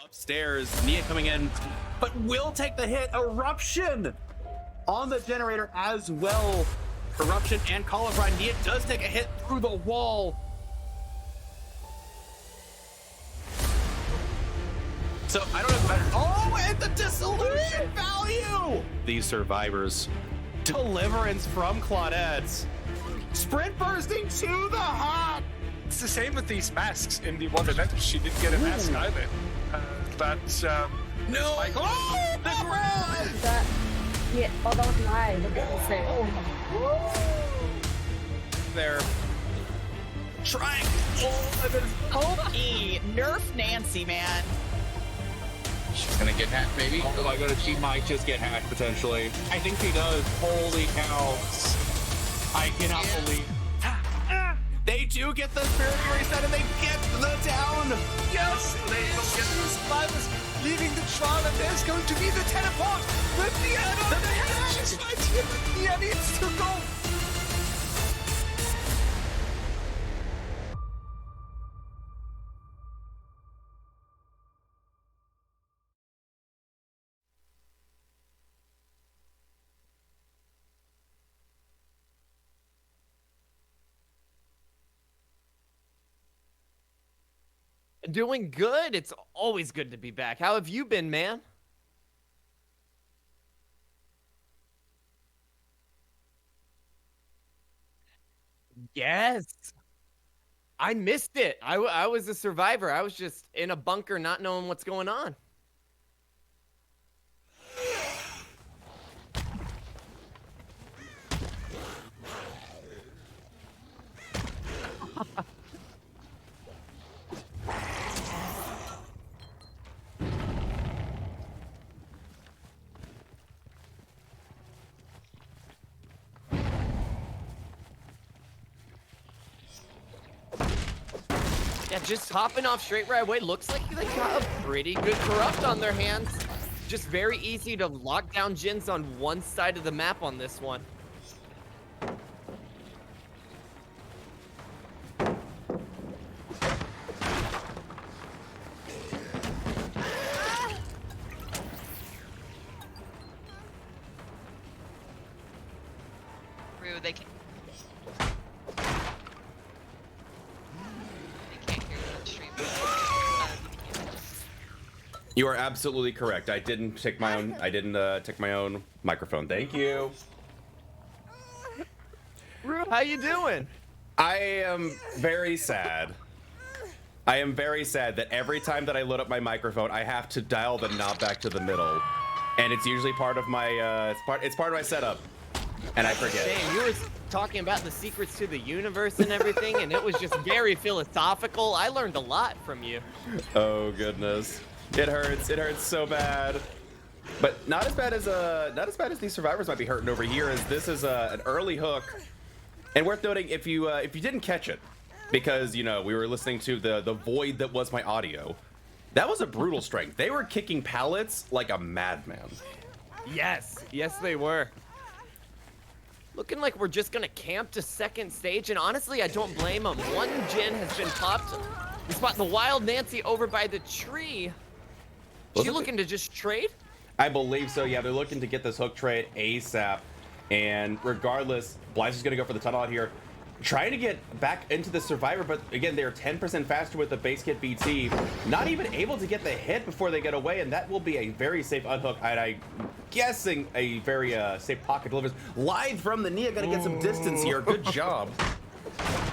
upstairs. Nia coming in, but will take the hit. Eruption on the generator as well. Corruption and Call of Ride. Nia does take a hit through the wall. So I don't know if that. Oh, and the dissolution value. These survivors. Deliverance from Claudette. Sprint bursting to the heart. It's the same with these masks in the one event. She didn't get a mask either. No! Michael. Oh, the ground! That, yeah, oh, that was live. Look at this thing. They're trying. Pokey, nerf Nancy, man. She's gonna get hacked, maybe. Oh my god, she might just get hacked potentially. I think she does. Holy cow. I cannot believe. They do get the spirit reset and they get the down. Yes, they will get the survivors leaving the trial, and there's going to be the teleport. The piano, she's fighting him. Nia needs to go. Doing good. It's always good to be back. How have you been, man? Yes. I missed it. I was a survivor. I was just in a bunker not knowing what's going on. Yeah, just hopping off straight right away. Looks like they got a pretty good corrupt on their hands. Just very easy to lock down Jins on one side of the map on this one. Rue, they can't hear you on stream. You are absolutely correct. I didn't take my own. I didn't take my own microphone. Thank you. Rue, how you doing? I am very sad. I am very sad that every time that I load up my microphone, I have to dial the knob back to the middle, and it's usually part of my. It's part of my setup, and I forget. Dang, you were talking about the secrets to the universe and everything, and it was just very philosophical. I learned a lot from you. Oh goodness, it hurts. It hurts so bad, but not as bad as these survivors might be hurting over here. As this is an early hook, and worth noting if you didn't catch it, because you know we were listening to the void that was my audio. That was a brutal strength. They were kicking pallets like a madman. Yes, yes they were. Looking like we're just gonna camp to second stage, and honestly, I don't blame them. One Jin has been popped. We spot the wild Nancy over by the tree. She looking to just trade? I believe so, yeah. They're looking to get this hook trade ASAP. And regardless, Blythe is going to go for the tunnel out here. Trying to get back into the survivor, but again, they're 10% faster with the base kit BT. Not even able to get the hit before they get away, and that will be a very safe unhook. And I'm guessing a very safe pocket delivers. Live from the Nia, going to get some distance here. Good job.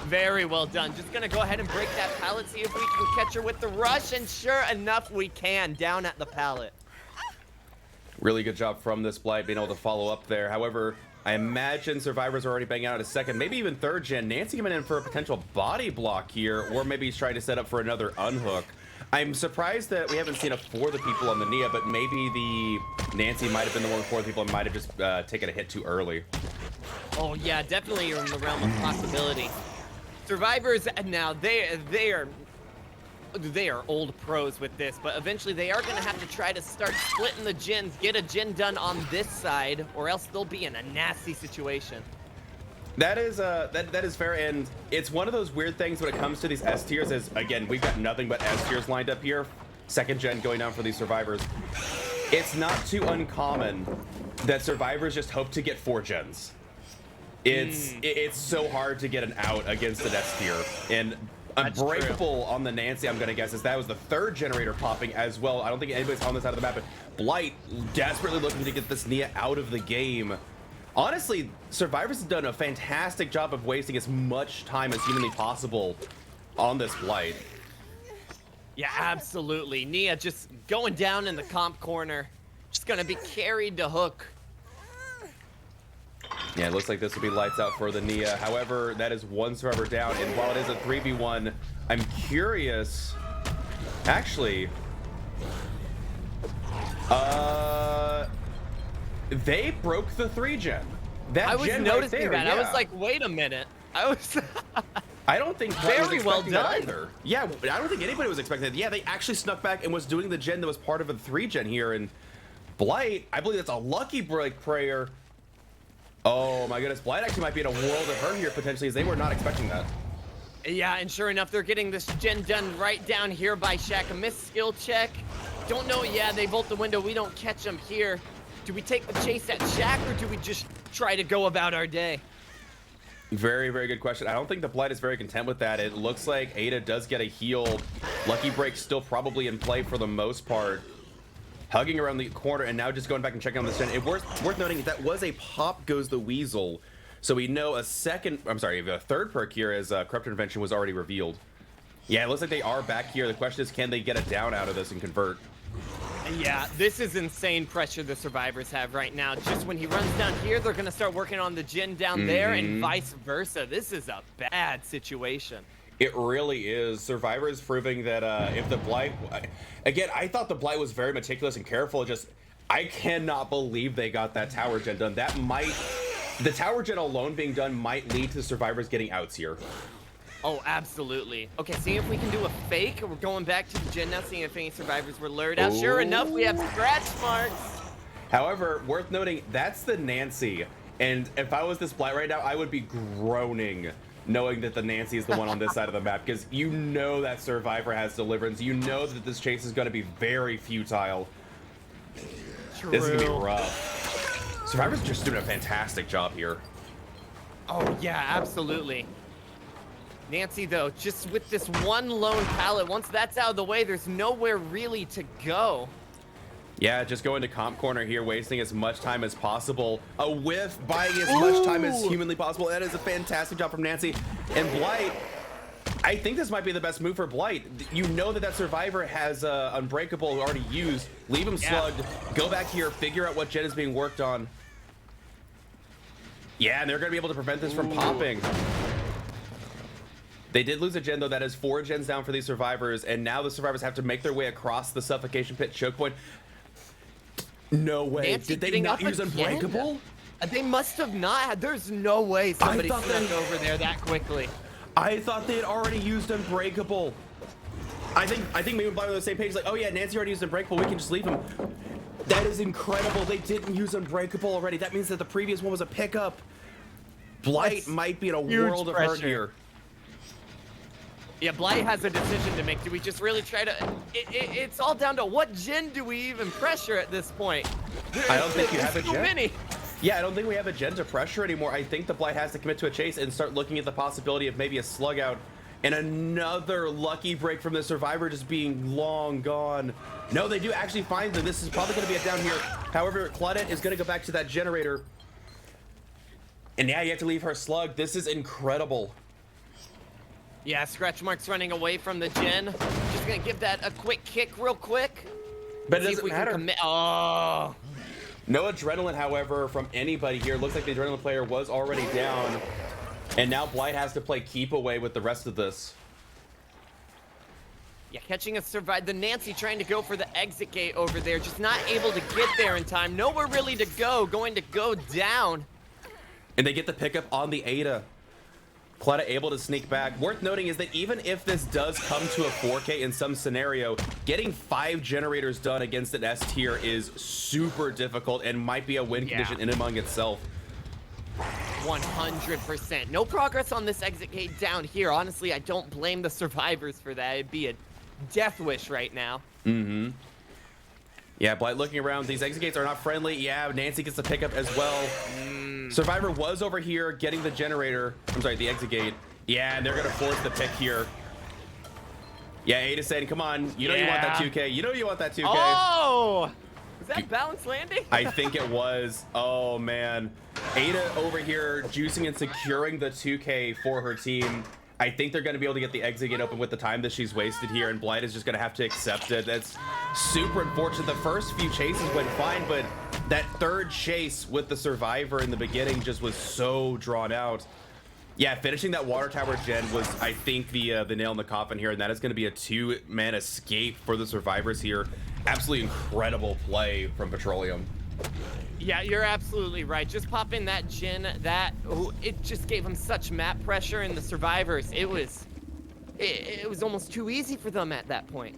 Very well done. Just gonna go ahead and break that pallet, see if we can catch her with the rush, and sure enough, we can. Down at the pallet. Really good job from this Blight being able to follow up there. However, I imagine survivors are already banging out a second, maybe even third gen. Nancy coming in for a potential body block here, or maybe he's trying to set up for another unhook. I'm surprised that we haven't seen a for the people on the Nia, but maybe the Nancy might have been the one for the people and might have just taken a hit too early. Oh yeah, definitely in the realm of possibility. Survivors now they are old pros with this, but eventually they are gonna have to try to start splitting the Jins, get a Jin done on this side, or else they'll be in a nasty situation. That is that is fair, and it's one of those weird things when it comes to these S tiers. Is again, we've got nothing but S tiers lined up here. second gen going down for these survivors. It's not too uncommon that survivors just hope to get 4 gens. It's so hard to get an out against an S tier. And Unbreakable on the Nancy, I'm gonna guess, is that was the 3rd generator popping as well. I don't think anybody's on this side of the map, but Blight desperately looking to get this Nia out of the game. Honestly, survivors have done a fantastic job of wasting as much time as humanly possible on this Blight. Yeah, absolutely. Nia just going down in the comp corner. Just gonna be carried to hook. Yeah, it looks like this will be lights out for the Nia. However, that is 1 survivor down, and while it is a 3v1, I'm curious. Actually, they broke the 3 gen. That I was gen noticing right there, that. I was yeah. like, wait a minute. I was. I don't think Blight was Very well expecting that done. either. Yeah, I don't think anybody was expecting that. Yeah, they actually snuck back and was doing the gen that was part of a 3 gen here, and Blight, I believe that's a lucky break prayer. Oh my goodness, Blight actually might be in a world of hurt here potentially, as they were not expecting that. Yeah, and sure enough, they're getting this gen done right down here by Shaq. A missed skill check. Don't know. Yeah, they bolt the window. We don't catch them here. Do we take the chase at Shaq, or do we just try to go about our day? Very, very good question. I don't think the Blight is very content with that. It looks like Ada does get a heal. Lucky Break still probably in play for the most part. Hugging around the corner, and now just going back and checking on this gen. It worth noting that was a pop goes the weasel. So we know a 3rd perk here as Corrupt Intervention was already revealed. Yeah, it looks like they are back here. The question is, can they get a down out of this and convert? Yeah, this is insane pressure the survivors have right now. Just when he runs down here, they're going to start working on the gen down there, and vice versa. This is a bad situation. It really is. Survivors proving that if the Blight... Again, I thought the Blight was very meticulous and careful. I cannot believe they got that tower gen done. That might... The tower gen alone being done might lead to the survivors getting outs here. Oh, absolutely. Okay, seeing if we can do a fake. We're going back to the gen now, seeing if any survivors were lured out. Sure enough, we have scratch marks. However, worth noting, that's the Nancy. And if I was this Blight right now, I would be groaning knowing that the Nancy is the one on this side of the map, because you know that survivor has deliverance. You know that this chase is going to be very futile. True. This is going to be rough. Survivor's just doing a fantastic job here. Oh, yeah, absolutely. Nancy, though, just with this one lone pallet, once that's out of the way, there's nowhere really to go. Yeah, just going to comp corner here, wasting as much time as possible. A whiff, buying as much time as humanly possible. That is a fantastic job from Nancy. And Blight, I think this might be the best move for Blight. You know that survivor has Unbreakable already used. Leave him slugged. Go back here, figure out what gen is being worked on. Yeah, and they're going to be able to prevent this from popping. They did lose a gen, though. That is 4 gens down for these survivors, and now the survivors have to make their way across the suffocation pit choke point. No way. Nancy, did they not use again? Unbreakable? They must have not. There's no way somebody snuck over there that quickly. I thought they had already used Unbreakable. I think maybe Blight on the same page, like, oh yeah, Nancy already used Unbreakable, we can just leave him. That is incredible. They didn't use Unbreakable already. That means that the previous one was a pickup. Blight might be in a world of hurt here. Yeah, Blight has a decision to make. Do we just really try to... It's all down to what gen do we even pressure at this point? I don't think you have a Too gen. many. Yeah, I don't think we have a gen to pressure anymore. I think the Blight has to commit to a chase and start looking at the possibility of maybe a slug out and another lucky break from the survivor just being long gone. No, they do actually find that this is probably going to be a down here. However, Claudette is going to go back to that generator. And yeah, you have to leave her slug. This is incredible. Yeah, scratch marks running away from the gen. Just gonna give that a quick kick real quick. But it See if doesn't we can matter. Oh. No adrenaline, however, from anybody here. Looks like the adrenaline player was already down. And now Blight has to play keep away with the rest of this. Yeah, catching us survive. The Nancy trying to go for the exit gate over there. Just not able to get there in time. Nowhere really to go. Going to go down. And they get the pickup on the Ada. Claudia able to sneak back. Worth noting is that even if this does come to a 4K in some scenario, getting 5 generators done against an S tier is super difficult and might be a win condition in among itself. 100%. No progress on this exit gate down here. Honestly, I don't blame the survivors for that. It'd be a death wish right now. Mm-hmm. Yeah, Blight looking around. These exit gates are not friendly. Yeah, Nancy gets the pickup as well. Survivor was over here getting the generator. I'm sorry, the exit gate. Yeah, and they're going to force the pick here. Yeah, Ada saying, come on. You know you want that 2K. You know you want that 2K. Oh! Was that balance landing? I think it was. Oh, man. Ada over here juicing and securing the 2K for her team. I think they're going to be able to get the exit gate open with the time that she's wasted here, and Blight is just going to have to accept it. That's super unfortunate. The first few chases went fine, but that third chase with the Survivor in the beginning just was so drawn out. Yeah, finishing that water tower gen was, I think, the nail in the coffin here, and that is going to be a 2-man escape for the Survivors here. Absolutely incredible play from Petroleum. Yeah, you're absolutely right. Just pop in that Jin, it just gave them such map pressure, and the Survivors, it was almost too easy for them at that point.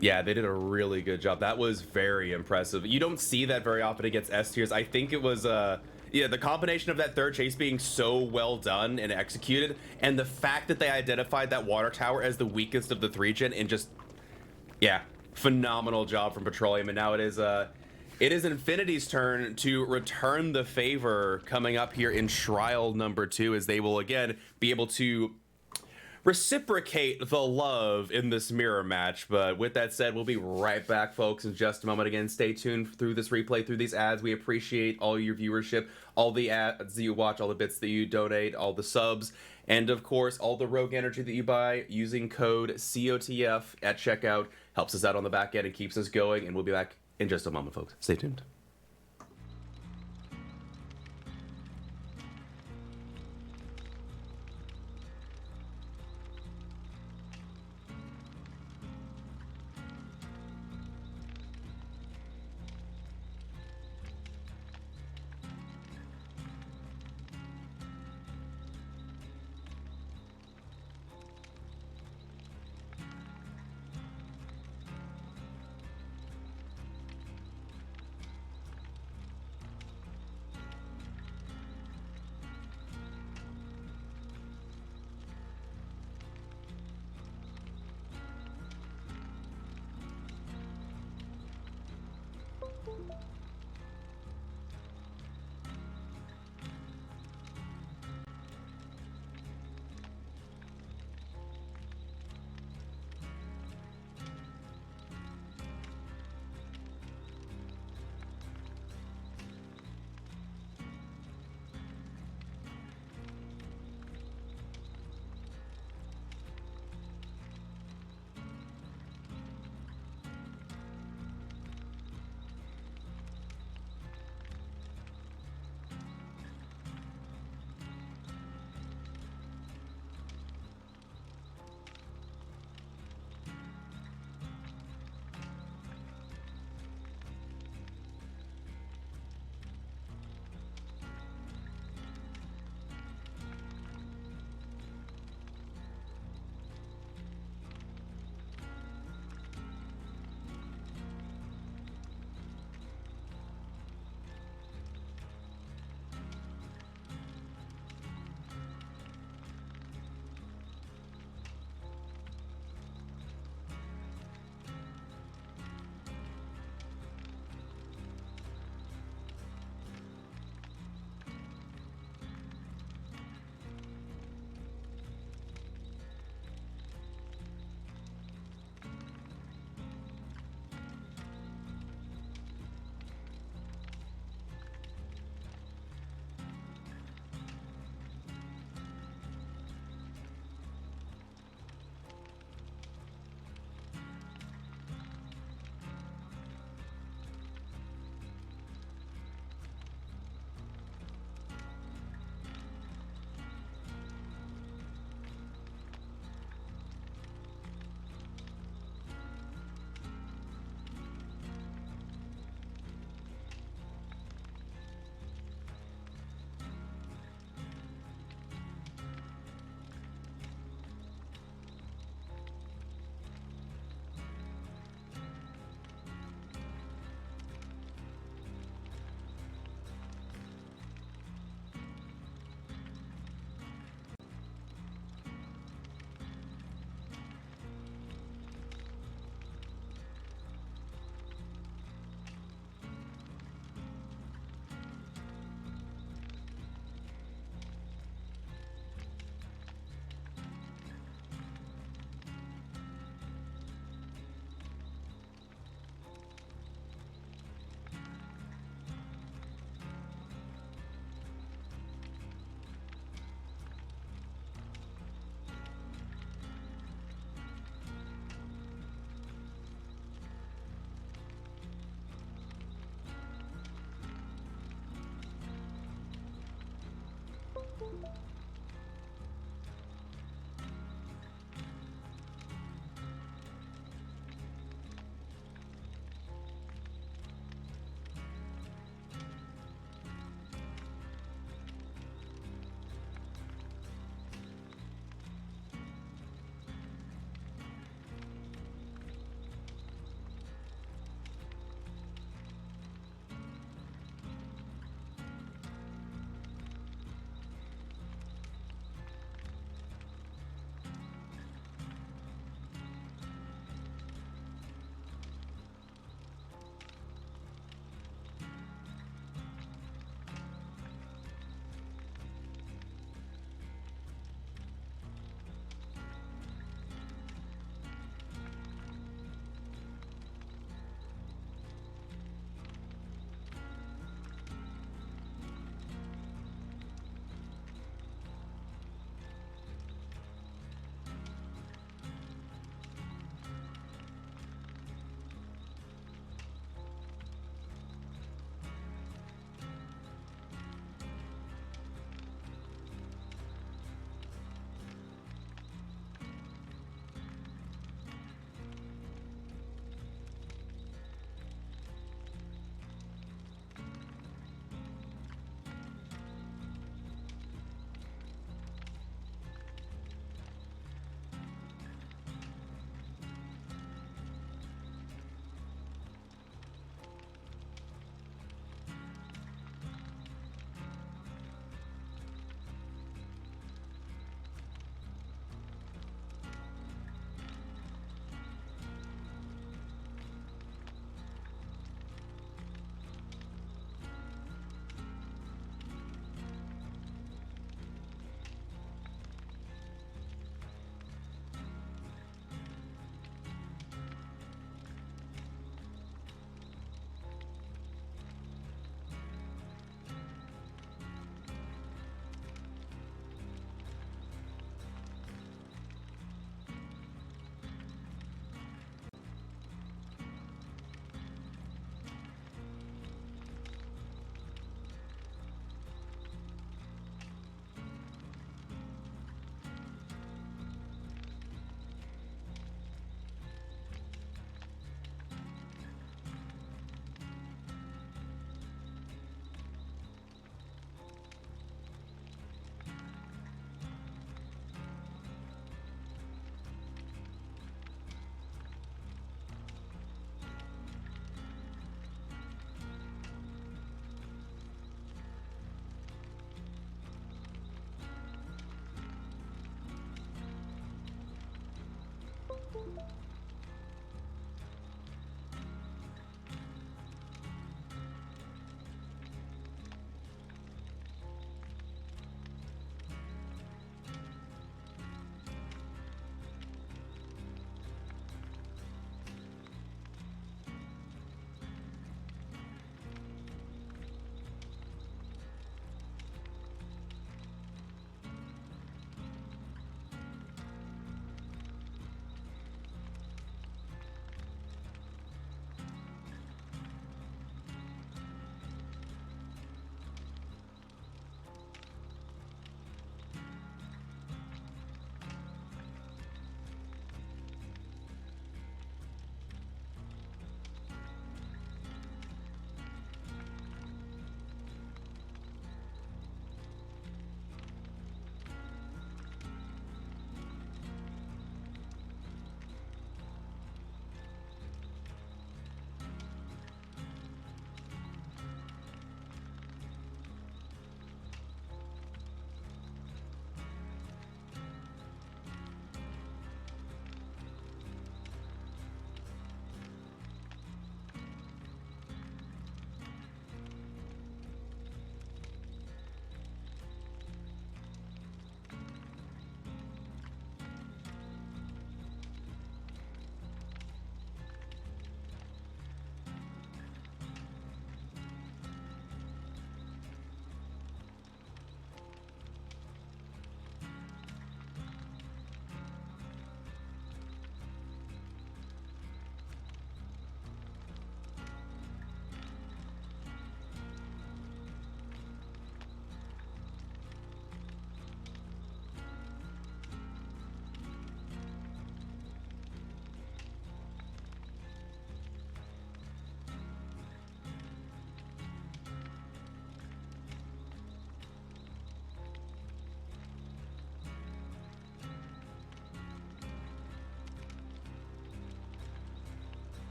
Yeah, they did a really good job. That was very impressive. You don't see that very often against S tiers. I think it was yeah, the combination of that third chase being so well done and executed, and the fact that they identified that water tower as the weakest of the 3-gen, and just, yeah, phenomenal job from Petroleum. And now it is Infinity's turn to return the favor coming up here in Trial number 2, as they will again be able to reciprocate the love in this mirror match. But with that said, we'll be right back, folks, in just a moment. Again, stay tuned through this replay, through these ads. We appreciate all your viewership, all the ads that you watch, all the bits that you donate, all the subs, and of course all the rogue energy that you buy using code COTF at checkout. Helps us out on the back end and keeps us going. And we'll be back in just a moment, folks. Stay tuned.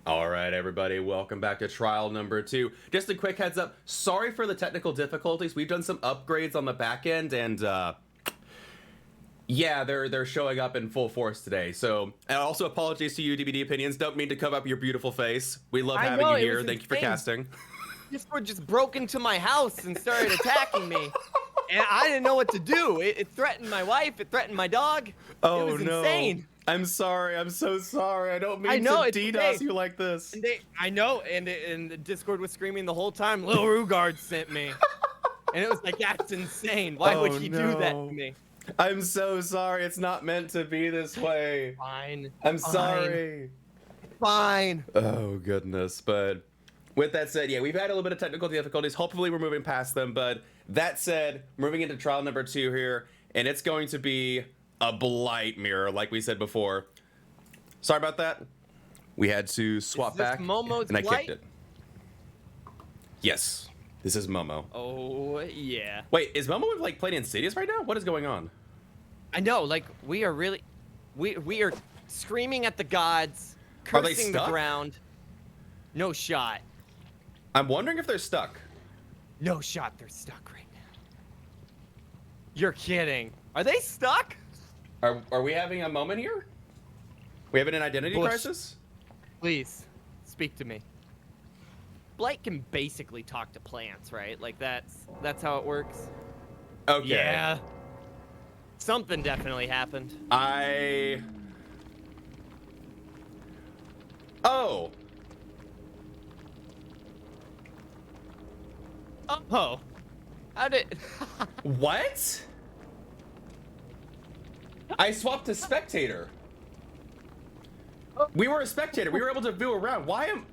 All right, everybody, welcome back to trial number 2. Just a quick heads up, sorry for the technical difficulties. We've done some upgrades on the back end, and yeah, they're showing up in full force today. So, and also apologies to you, DVD Opinions. Don't mean to cover up your beautiful face. We love having you here. Thank you for casting. Discord just broke into my house and started attacking me. And I didn't know what to do. It threatened my wife. It threatened my dog. Oh, it was no. insane. I'm sorry. I'm so sorry. I don't mean I know, to it's DDoS okay. you like this. And I know. And the Discord was screaming the whole time, Lil Rugard sent me. And it was like, that's insane. Why would he do that to me? I'm so sorry. It's not meant to be this way. Fine. I'm fine, sorry. Fine. Oh, goodness. But with that said, yeah, we've had a little bit of technical difficulties. Hopefully we're moving past them. But that said, moving into trial number 2 here, and it's going to be a blight mirror, like we said before. Sorry about that. We had to swap back, Momo's and I blight? kicked it. Yes, this is Momo. Oh, yeah. Wait, is Momo like playing Insidious right now? What is going on? I know, like, we are really... We are screaming at the gods, Are they cursing the stuck? ground. No shot. I'm wondering if they're stuck. No shot, they're stuck right now. You're kidding. Are they stuck? Are we having a moment here? We having an identity Bush. crisis? Please, speak to me. Blight can basically talk to plants, right? Like, that's how it works. Okay. Yeah. Something definitely happened. Oh. Oh. How did... What? I swapped to spectator. We were a spectator. We were able to view around. Why am...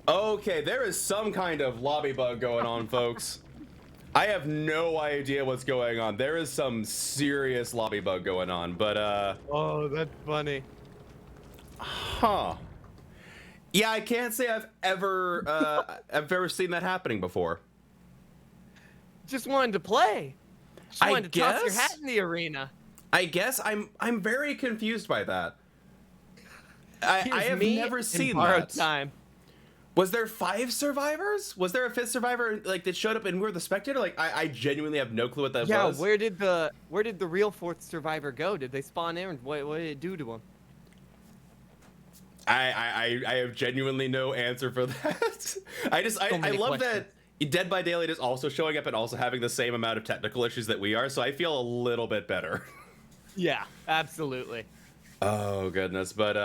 Okay, there is some kind of lobby bug going on, folks. I have no idea what's going on. There is some serious lobby bug going on, but Oh, that's funny. huh. Yeah, I can't say I've ever seen that happening before. Just wanted to play. Just I wanted to toss your guess? hat in the arena. I guess I'm very confused by that. I Here's have me never in seen borrowed that. time. Was there 5 survivors? Was there a 5th survivor like that showed up and we were the spectator? Like I genuinely have no clue what that Yeah, was. where did the real 4th survivor go? Did they spawn in? What did it do to him? I have genuinely no answer for that. I many love questions. that Dead by Daylight is also showing up and also having the same amount of technical issues that we are, so I feel a little bit better. Yeah, absolutely. Oh goodness, but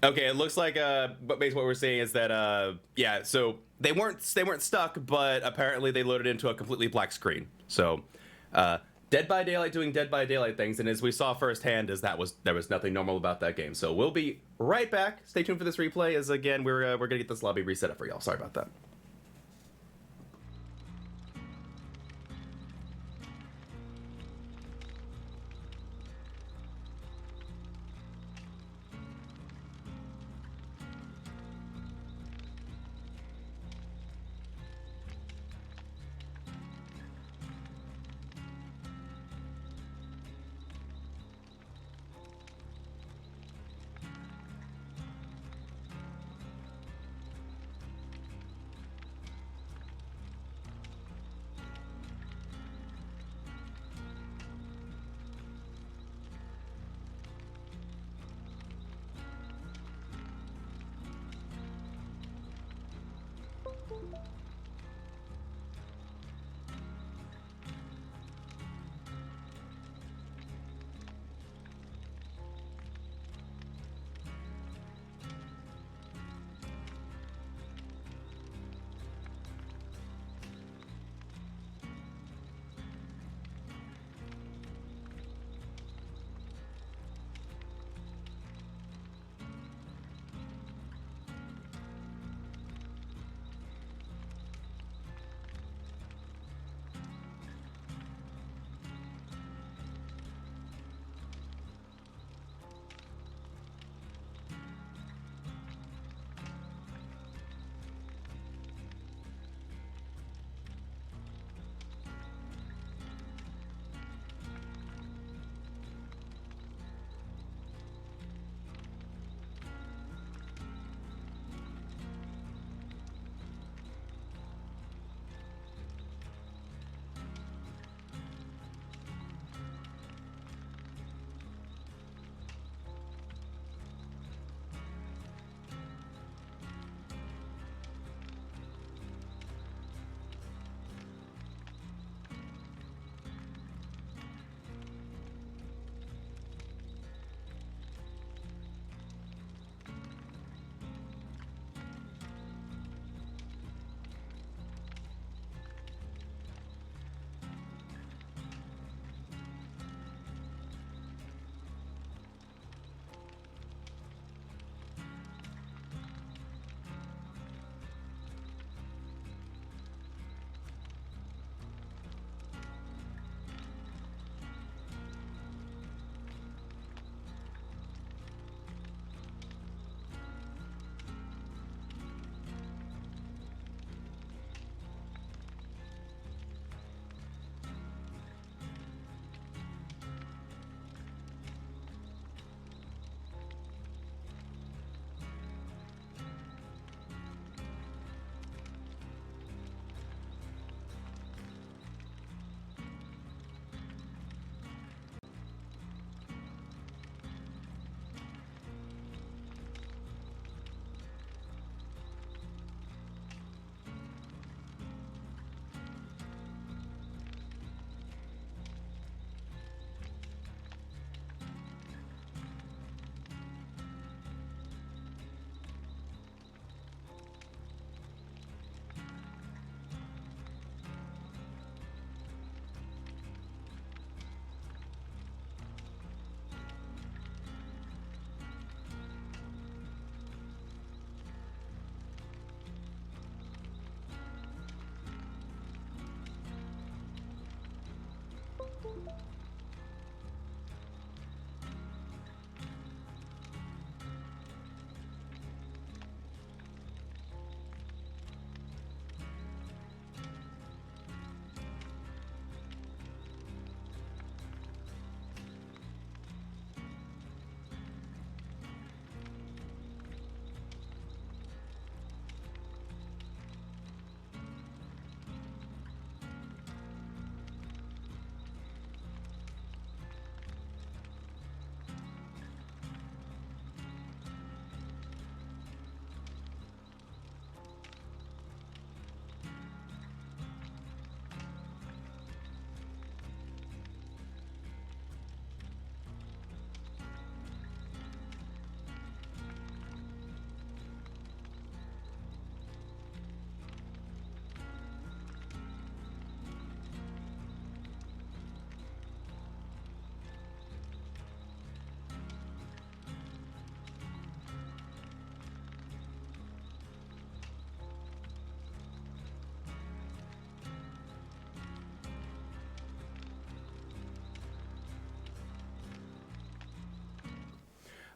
okay, it looks like but basically what we're saying is that yeah, so they weren't stuck, but apparently they loaded into a completely black screen. So Dead by Daylight doing Dead by Daylight things, and as we saw firsthand, is there was nothing normal about that game. So we'll be right back. Stay tuned for this replay, as again we're gonna get this lobby reset up for y'all. Sorry about that.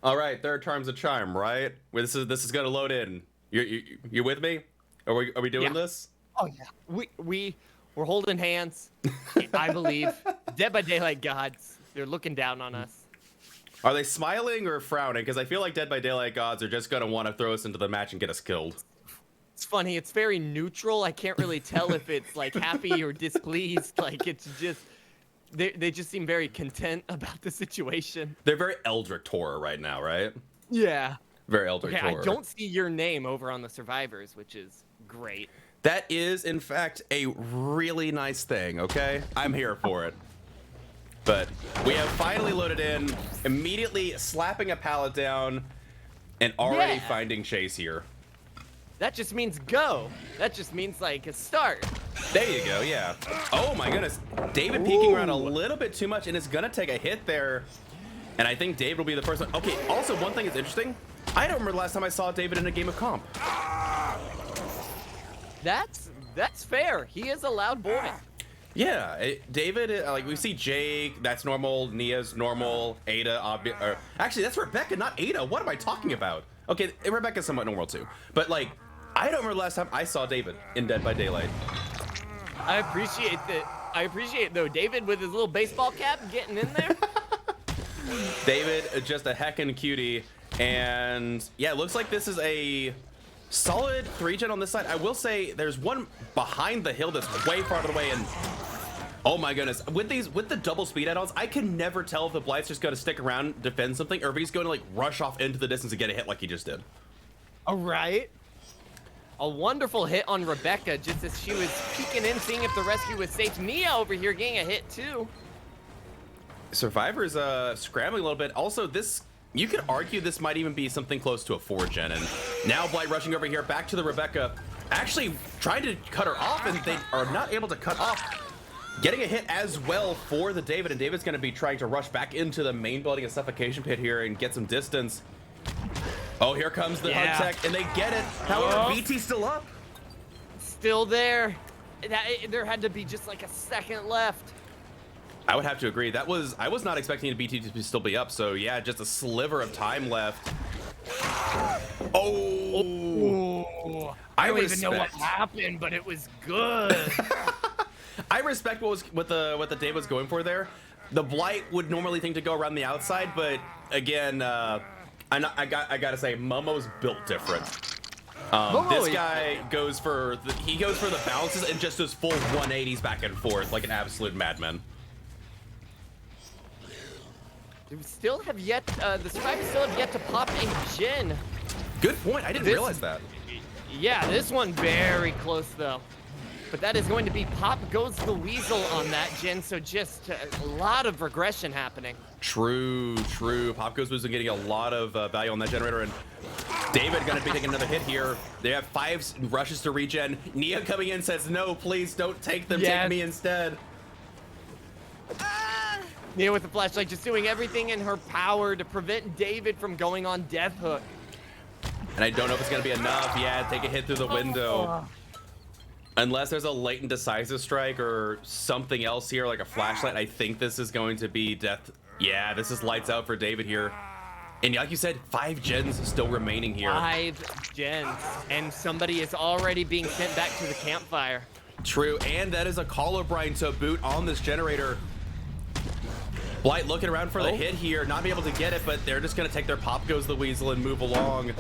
All right, third time's a charm, right? Well, this is gonna load in. You with me? Are we doing Yeah. this? Oh yeah, we're holding hands. I believe. Dead by Daylight gods. They're looking down on us. Are they smiling or frowning? Because I feel like Dead by Daylight gods are just gonna want to throw us into the match and get us killed. It's funny. It's very neutral. I can't really tell if it's like happy or displeased. Like it's just they just seem very content about the situation. They're very Eldritch Torah right now, right? Yeah. Very Eldritch Okay, Torah. I don't see your name over on the survivors, which is great. That is, in fact, a really nice thing, okay? I'm here for it. But we have finally loaded in, immediately slapping a pallet down, and already Yeah. finding Chase here. That just means go. That just means like a start. There you go, yeah. Oh my goodness. David peeking around a Ooh. little bit too much, and it's gonna take a hit there. And I think David will be the first one. Okay, also one thing that's interesting, I don't remember the last time I saw David in a game of comp. That's fair. He is a loud boy. Yeah, David, like we see Jake, that's normal, Nia's normal, Ada, actually that's Rebecca, not Ada. What am I talking about? Okay, Rebecca's somewhat normal too. But like, I don't remember the last time I saw David in Dead by Daylight. I appreciate that. I appreciate though David with his little baseball cap getting in there. David, just a heckin' cutie. And yeah, it looks like this is a solid 3-gen on this side. I will say there's one behind the hill that's way farther away, and oh my goodness, with the double speed add-ons, I can never tell if the Blight's just going to stick around, defend something, or if he's going to like rush off into the distance and get a hit like he just did. All right. A wonderful hit on Rebecca just as she was peeking in, seeing if the rescue was safe. Nia over here getting a hit too. Survivor's scrambling a little bit. Also, this, you could argue this might even be something close to a 4-gen. And now Blight rushing over here back to the Rebecca, actually trying to cut her off, and they are not able to cut off. Getting a hit as well for the David, and David's going to be trying to rush back into the main building and suffocation pit here and get some distance. Oh, here comes the hug tech, and they get it. However, BT's still up. Still there. There had to be just like a second left. I would have to agree. I was not expecting the BT to still be up, so yeah, just a sliver of time left. Oh! Ooh. I don't even know what happened, but it was good. I respect what the Dave was going for there. The Blight would normally think to go around the outside, but again, I gotta say, Momo's built different. This guy goes for the bounces and just does full 180s back and forth like an absolute madman. We still have yet, the survivors still have yet to pop a Jin. Good point. I didn't realize that. Yeah, this one very close though. But that is going to be Pop Goes the Weasel on that Jin, so just a lot of regression happening. True. Pop Goes Weasel getting a lot of value on that generator, and David gonna be taking another hit here. They have 5 rushes to regen. Nia coming in says, no, please don't take them, take me instead. Nia with the flashlight, just doing everything in her power to prevent David from going on Death Hook. And I don't know if it's gonna be enough. Yeah, take a hit through the window. Unless there's a latent decisive strike or something else here, like a flashlight, I think this is going to be death. Yeah, this is lights out for David here. And like you said, 5 gens still remaining here. 5 gens, and somebody is already being sent back to the campfire. True, and that is a Colubrine to boot on this generator. Blight looking around for the hit here, not be able to get it, but they're just gonna take their pop goes the weasel and move along.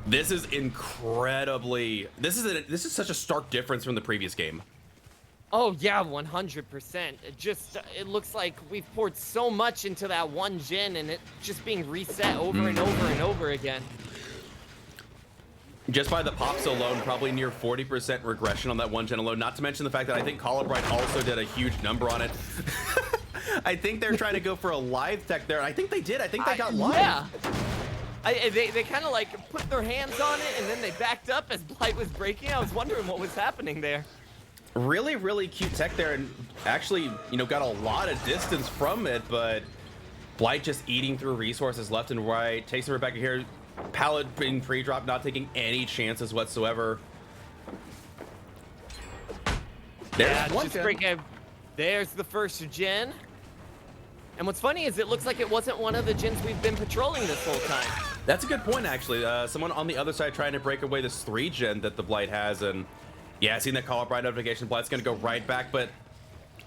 This is incredibly. This is such a stark difference from the previous game. Oh yeah, 100%. It looks like we've poured so much into that one gen, and it just being reset over and over and over again. Just by the pops alone, probably near 40% regression on that one gen alone. Not to mention the fact that I think Colubrine also did a huge number on it. I think they're trying to go for a live tech there. I think they did. I think they got live. Yeah. They kind of like put their hands on it, and then they backed up as Blight was breaking. I was wondering what was happening there. Really, really cute tech there, and actually, you know, got a lot of distance from it, but Blight just eating through resources left and right. Takes Rebecca here. Pallet being pre-dropped, not taking any chances whatsoever. There's one gen. There's the first gen. And what's funny is it looks like it wasn't one of the gens we've been patrolling this whole time. That's a good point, actually. Someone on the other side trying to break away this 3 gen that the Blight has, and yeah, seeing that Colubrine notification, Blight's gonna go right back, but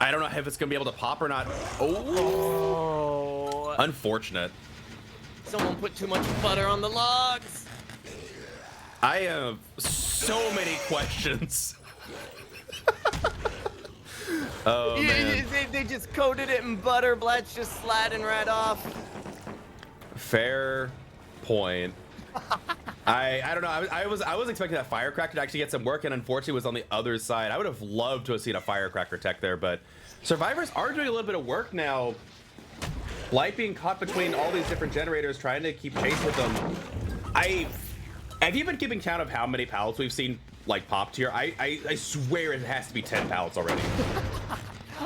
I don't know if it's gonna be able to pop or not. Oh, unfortunate. Someone put too much butter on the logs. I have so many questions. Oh, man. They just coated it in butter. Blight's just sliding right off. Fair point. I don't know. I was expecting that firecracker to actually get some work, and unfortunately, it was on the other side. I would have loved to have seen a firecracker tech there, but survivors are doing a little bit of work now. Blight being caught between all these different generators, trying to keep pace with them. Have you been keeping count of how many pallets we've seen like popped here? I swear it has to be 10 pallets already.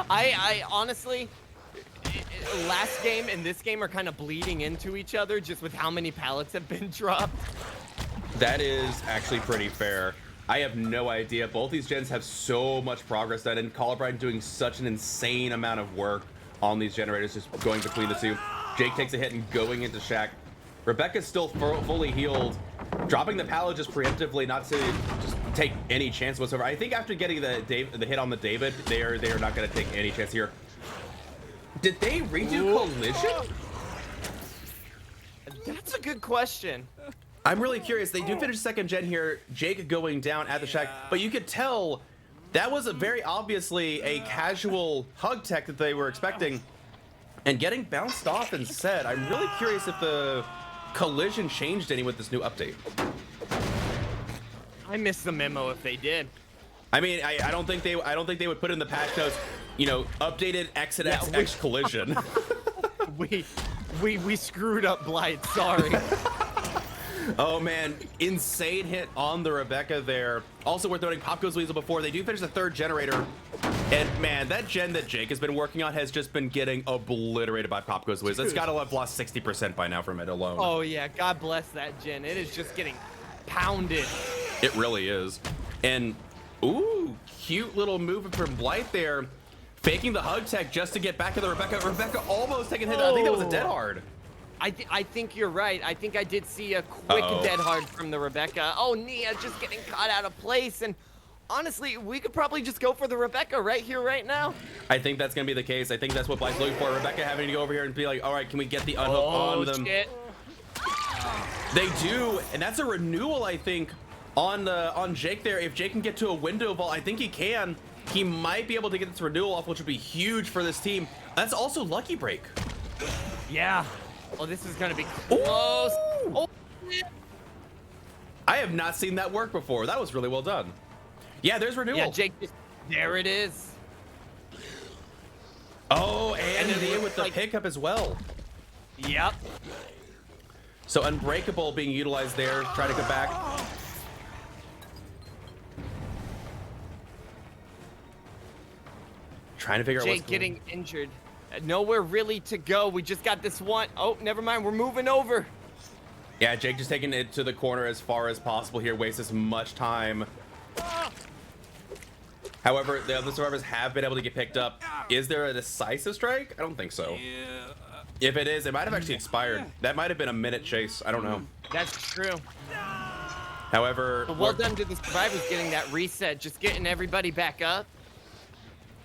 I honestly, last game and this game are kind of bleeding into each other just with how many pallets have been dropped. That is actually pretty fair. I have no idea. Both these gens have so much progress done, and Colubrine doing such an insane amount of work on these generators, just going between the two. Jake takes a hit and going into Shack. Rebecca's still fully healed, dropping the pallet just preemptively, not to just take any chance whatsoever. I think after getting the hit on the David, they are not going to take any chance here. Did they redo collision? That's a good question. I'm really curious. They do finish second gen here. Jake going down at the Shack, but you could tell that was very obviously a casual hug tech that they were expecting, and getting bounced off and set. I'm really curious if the collision changed any with this new update. I missed the memo if they did. I mean, I don't think they would put in the patch notes, you know, updated exit X collision. we screwed up Blight. Sorry. Oh man, insane hit on the Rebecca there. Also worth noting, Pop goes Weasel before. They do finish the 3rd generator. And man, that gen that Jake has been working on has just been getting obliterated by Pop goes Weasel. It's got to have lost 60% by now from it alone. Oh yeah, God bless that gen. It is just getting pounded. It really is. And ooh, cute little move from Blight there. Faking the hug tech just to get back to the Rebecca. Rebecca almost taking a hit. I think that was a dead hard. I think you're right. I think I did see a quick dead hard from the Rebecca. Oh, Nia just getting caught out of place. And honestly, we could probably just go for the Rebecca right here, right now. I think that's going to be the case. I think that's what Blight's looking for. Rebecca having to go over here and be like, all right, can we get the unhook on them? Shit. They do. And that's a renewal, I think, on Jake there. If Jake can get to a window vault, I think he can. He might be able to get this renewal off, which would be huge for this team. That's also Lucky Break. Yeah. Oh, this is gonna be close. Ooh. Oh, I have not seen that work before. That was really well done. Yeah, there's renewal. yeah, Jake. There it is. Oh, and then the with the pickup as well. Yep. So Unbreakable being utilized there. Try to come back. Trying to figure out what's Jake getting injured. Nowhere really to go. We just got this one. Oh, never mind. We're moving over. Yeah, Jake just taking it to the corner as far as possible here. Waste as much time. However, the other survivors have been able to get picked up. Is there a decisive strike? I don't think so. If it is, it might have actually expired. That might have been a minute chase. I don't know. That's true. However, But well done to the survivors getting that reset, just getting everybody back up.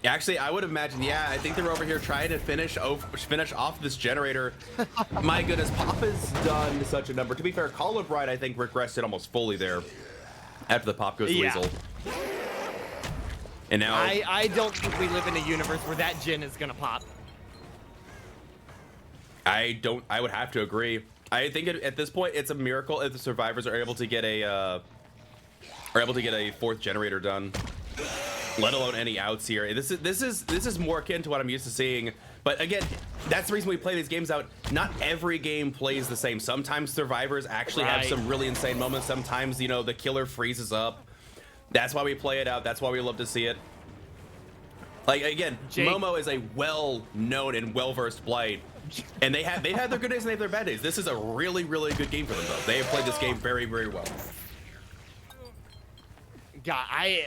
actually, I would imagine, yeah, I think they're over here trying to finish off this generator. My goodness, Papa's done such a number. To be fair, Call of Bride, I think, regressed it almost fully there after the pop goes to Yeah. Weasel. And now... I don't think we live in a universe where that Jin is gonna pop. I would have to agree. I think at this point, it's a miracle if the survivors are able to get a fourth generator done, let alone any outs here. This is more akin to what I'm used to seeing. But again, that's the reason we play these games out. Not every game plays the same. Sometimes survivors actually have some really insane moments. Sometimes, you know, the killer freezes up. That's why we play it out. That's why we love to see it. Like, again, Jake. Momo is a well-known and well-versed Blight. And they've had their good days and they have their bad days. This is a really, really good game for them, though. They have played this game very, very well. God, I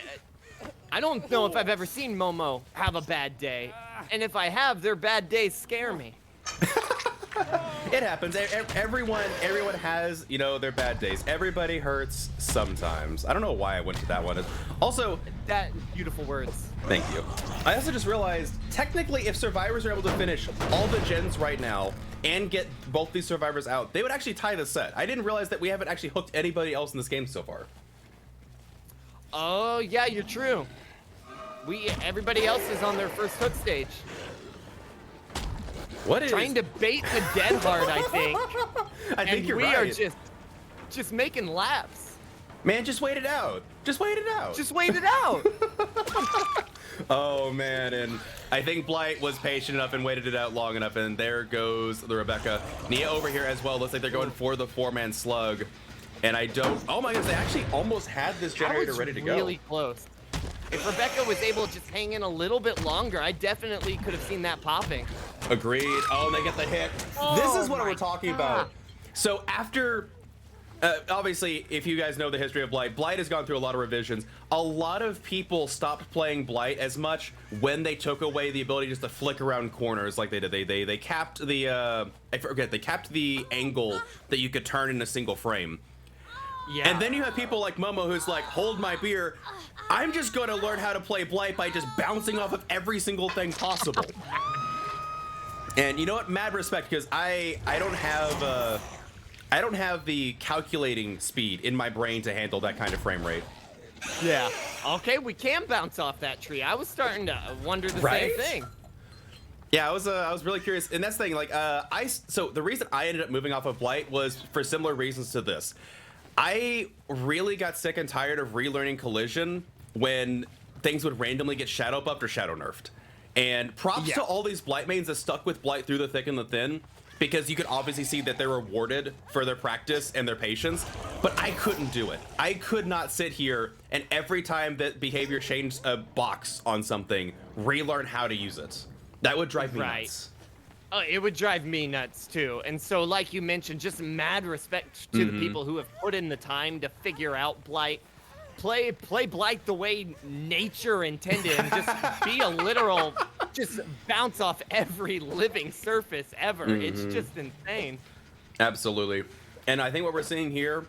don't know if I've ever seen Momo have a bad day. And if I have, their bad days scare me. It happens. Everyone has, you know, their bad days. Everybody hurts sometimes. I don't know why I went to that one. Also, That beautiful words. thank you. I also just realized, technically, if survivors are able to finish all the gens right now and get both these survivors out, they would actually tie the set. I didn't realize that we haven't actually hooked anybody else in this game so far. Oh yeah, you're true. Everybody else is on their first hook stage. What is... Trying to bait the dead hard, I think. I think And you're we right. are just making laps. Man, just wait it out. Just wait it out. Just wait it out. Oh man, and I think Blight was patient enough and waited it out long enough, and there goes the Rebecca. Nia over here as well. Looks like they're going for the 4-man slug. And I don't... Oh my goodness, they actually almost had this generator ready to go. Really close. If Rebecca was able to just hang in a little bit longer, I definitely could have seen that popping. Agreed. Oh, and they get the hit. This is what we're talking about. So after... obviously, if you guys know the history of Blight, Blight has gone through a lot of revisions. A lot of people stopped playing Blight as much when they took away the ability just to flick around corners like they did. They capped the I forget, they capped the angle that you could turn in a single frame. Yeah. And then you have people like Momo who's like, hold my beer. I'm just going to learn how to play Blight by just bouncing off of every single thing possible. And you know what? Mad respect, because I don't have the calculating speed in my brain to handle that kind of frame rate. Yeah. Okay, we can bounce off that tree. I was starting to wonder the Right? same thing. Yeah, I was really curious, and that's the thing. Like, so the reason I ended up moving off of Blight was for similar reasons to this. I really got sick and tired of relearning Collision when things would randomly get shadow buffed or shadow nerfed. And props to all these Blight mains that stuck with Blight through the thick and the thin, because you could obviously see that they're rewarded for their practice and their patience, but I couldn't do it. I could not sit here and every time that behavior changed a box on something, relearn how to use it. That would drive me nuts. It would drive me nuts too. And so, like you mentioned, just mad respect to the people who have put in the time to figure out Blight. Play Blight the way nature intended, and just be a literal, just bounce off every living surface ever. It's just insane. Absolutely. And I think what we're seeing here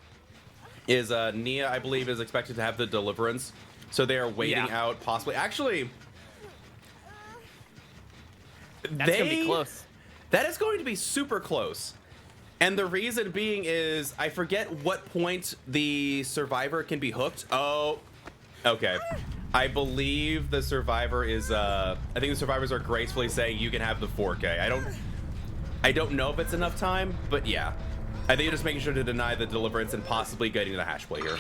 is Nia, I believe, is expected to have the Deliverance. So they are waiting out possibly. Actually, That's gonna be close. That is going to be super close. And the reason being is, I forget what point the survivor can be hooked. Oh, okay. I believe the survivor is, I think the survivors are gracefully saying you can have the 4K. I don't know if it's enough time, but yeah. I think you're just making sure to deny the Deliverance and possibly getting the hash play here.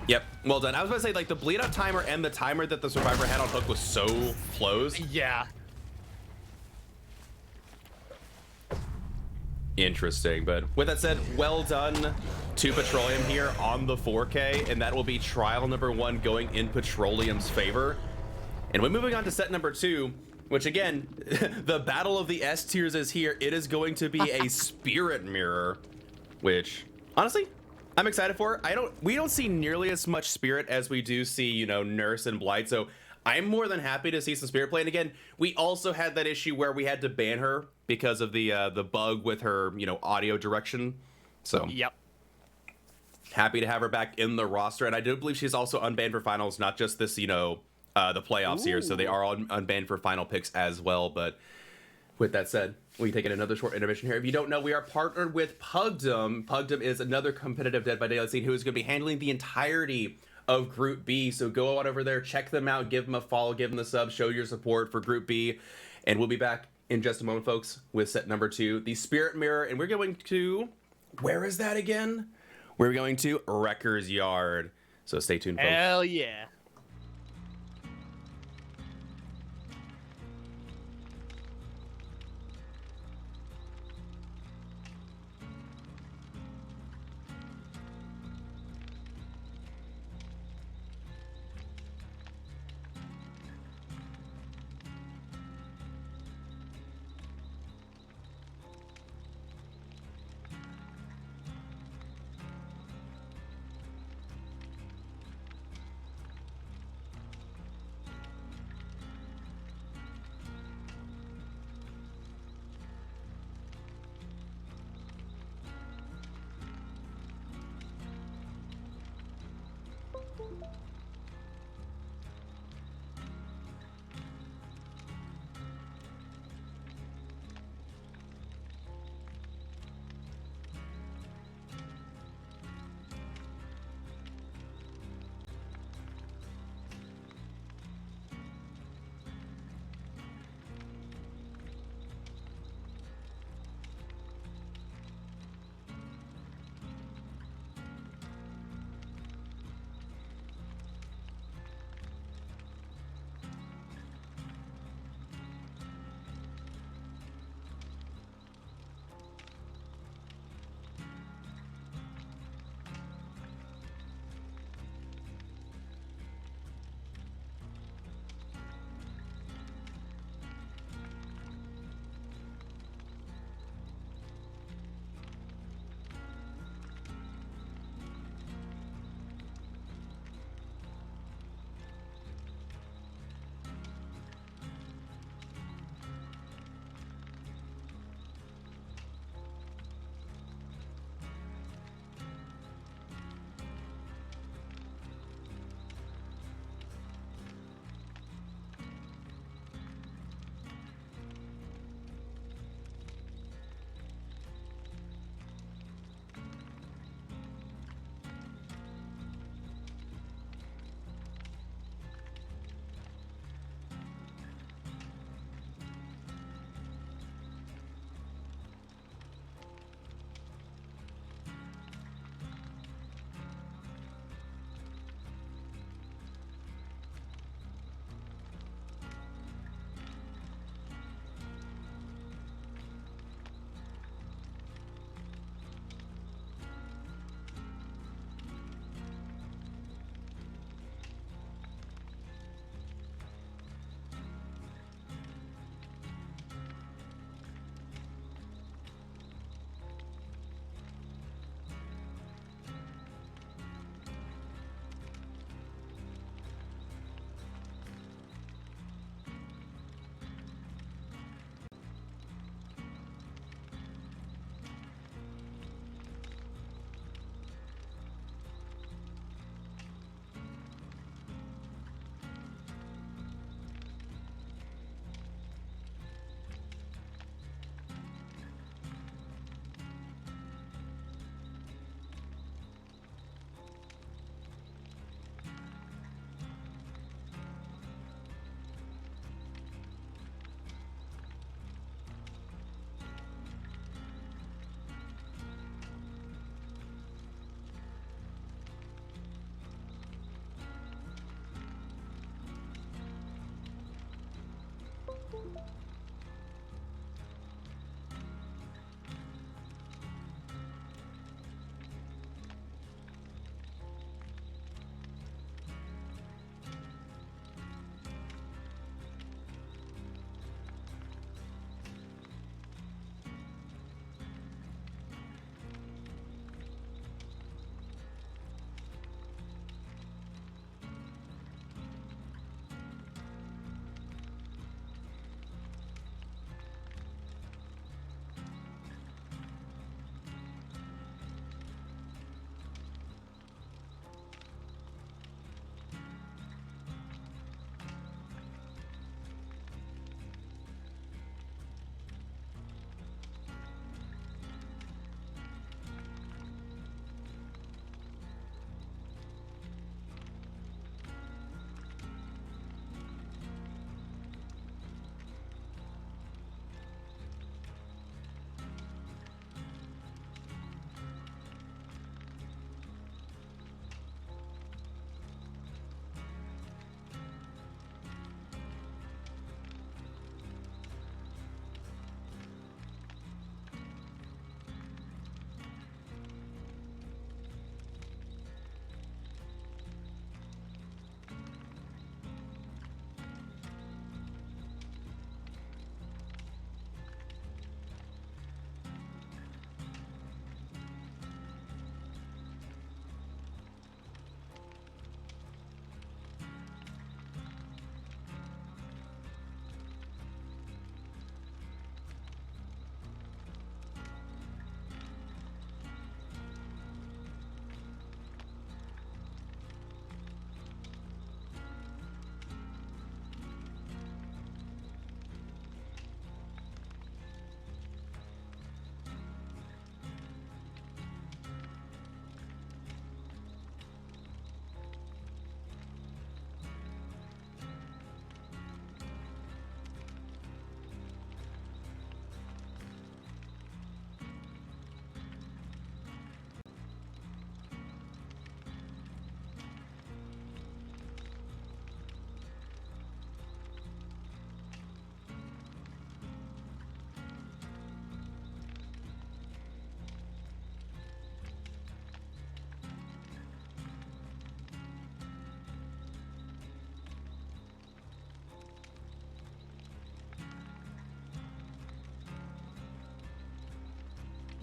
Yep, well done. I was about to say, like, the bleed out timer and the timer that the survivor had on hook was so close. Yeah. Interesting, but with that said, well done to Petroleum here on the 4K, and that will be trial number 1 going in Petroleum's favor. And we're moving on to set number 2, which again, the battle of the S tiers is here. It is going to be a spirit mirror, which honestly, I'm excited for it. We don't see nearly as much Spirit as we do see, you know, Nurse and Blight. So I'm more than happy to see some Spirit play. And again, we also had that issue where we had to ban her because of the bug with her, you know, audio direction. So Yep. happy to have her back in the roster. And I do believe she's also unbanned for finals, not just this, you know, the playoffs here. So they are unbanned for final picks as well. But with that said, we take another short intermission here. If you don't know, we are partnered with Pugdom. Pugdom is another competitive Dead by Daylight scene who is going to be handling the entirety of Group B. So go on over there, check them out, give them a follow, give them the sub, show your support for Group B. And we'll be back in just a moment, folks, with set number 2, the Spirit Mirror. And we're going to... Where is that again? We're going to Wrecker's Yard. So stay tuned, folks. Hell yeah.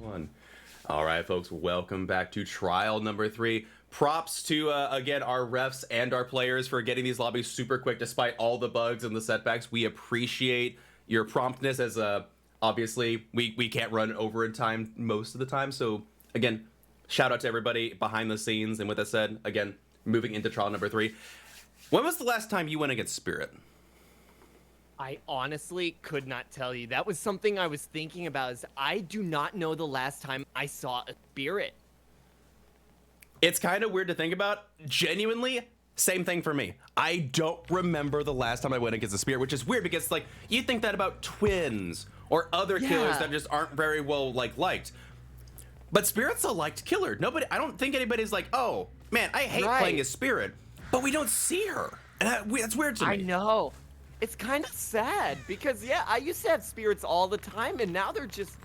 One. All right, folks, welcome back to trial number 3. Props to, again, our refs and our players for getting these lobbies super quick despite all the bugs and the setbacks. We appreciate your promptness as, obviously, we can't run over in time most of the time. So, again, shout out to everybody behind the scenes. And with that said, again, moving into trial number 3. When was the last time you went against Spirit? I honestly could not tell you. That was something I was thinking about. Is I do not know the last time I saw a Spirit. It's kind of weird to think about. Genuinely, same thing for me. I don't remember the last time I went against a Spirit, which is weird because, like, you think that about Twins or other killers that just aren't very well, liked. But Spirit's a liked killer. I don't think anybody's like, oh, man, I hate playing as Spirit, but we don't see her. And that's weird to me. I know. It's kind of sad because, yeah, I used to have Spirits all the time, and now they're just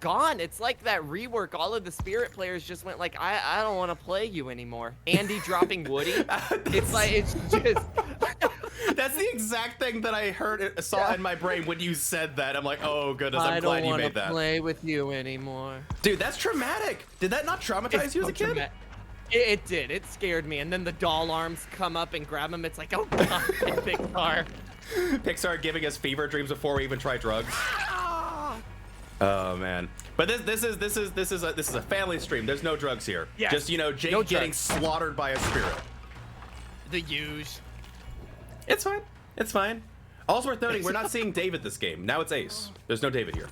gone. It's like that rework. All of the Spirit players just went like, I don't want to play you anymore. Andy dropping Woody. It's just. That's the exact thing that I saw in my brain when you said that. I'm like, oh goodness, I'm glad you made that. I don't want to play with you anymore. Dude, that's traumatic. Did that not traumatize you as a kid? It did. It scared me. And then the doll arms come up and grab him. It's like, oh god, Pixar. Pixar giving us fever dreams before we even try drugs. Oh man. But this is a family stream. There's no drugs here. Yes. Just, Jake getting slaughtered by a Spirit. The huge. It's fine. It's fine. Also worth noting, we're not seeing David this game. Now it's Ace. There's no David here.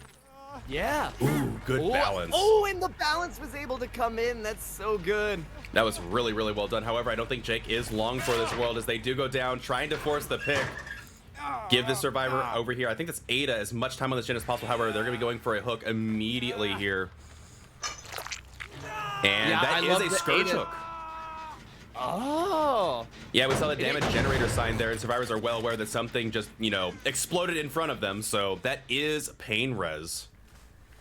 Yeah. Ooh, good balance. Oh, and the balance was able to come in. That's so good. That was really, really well done. However, I don't think Jake is long for this world as they do go down, trying to force the pick. Give the survivor over here. I think that's Ada as much time on this gen as possible. However, they're going to be going for a hook immediately here. And that is a scourge hook. Oh. Yeah, we saw the damage generator sign there, and survivors are well aware that something just, exploded in front of them. So that is pain res.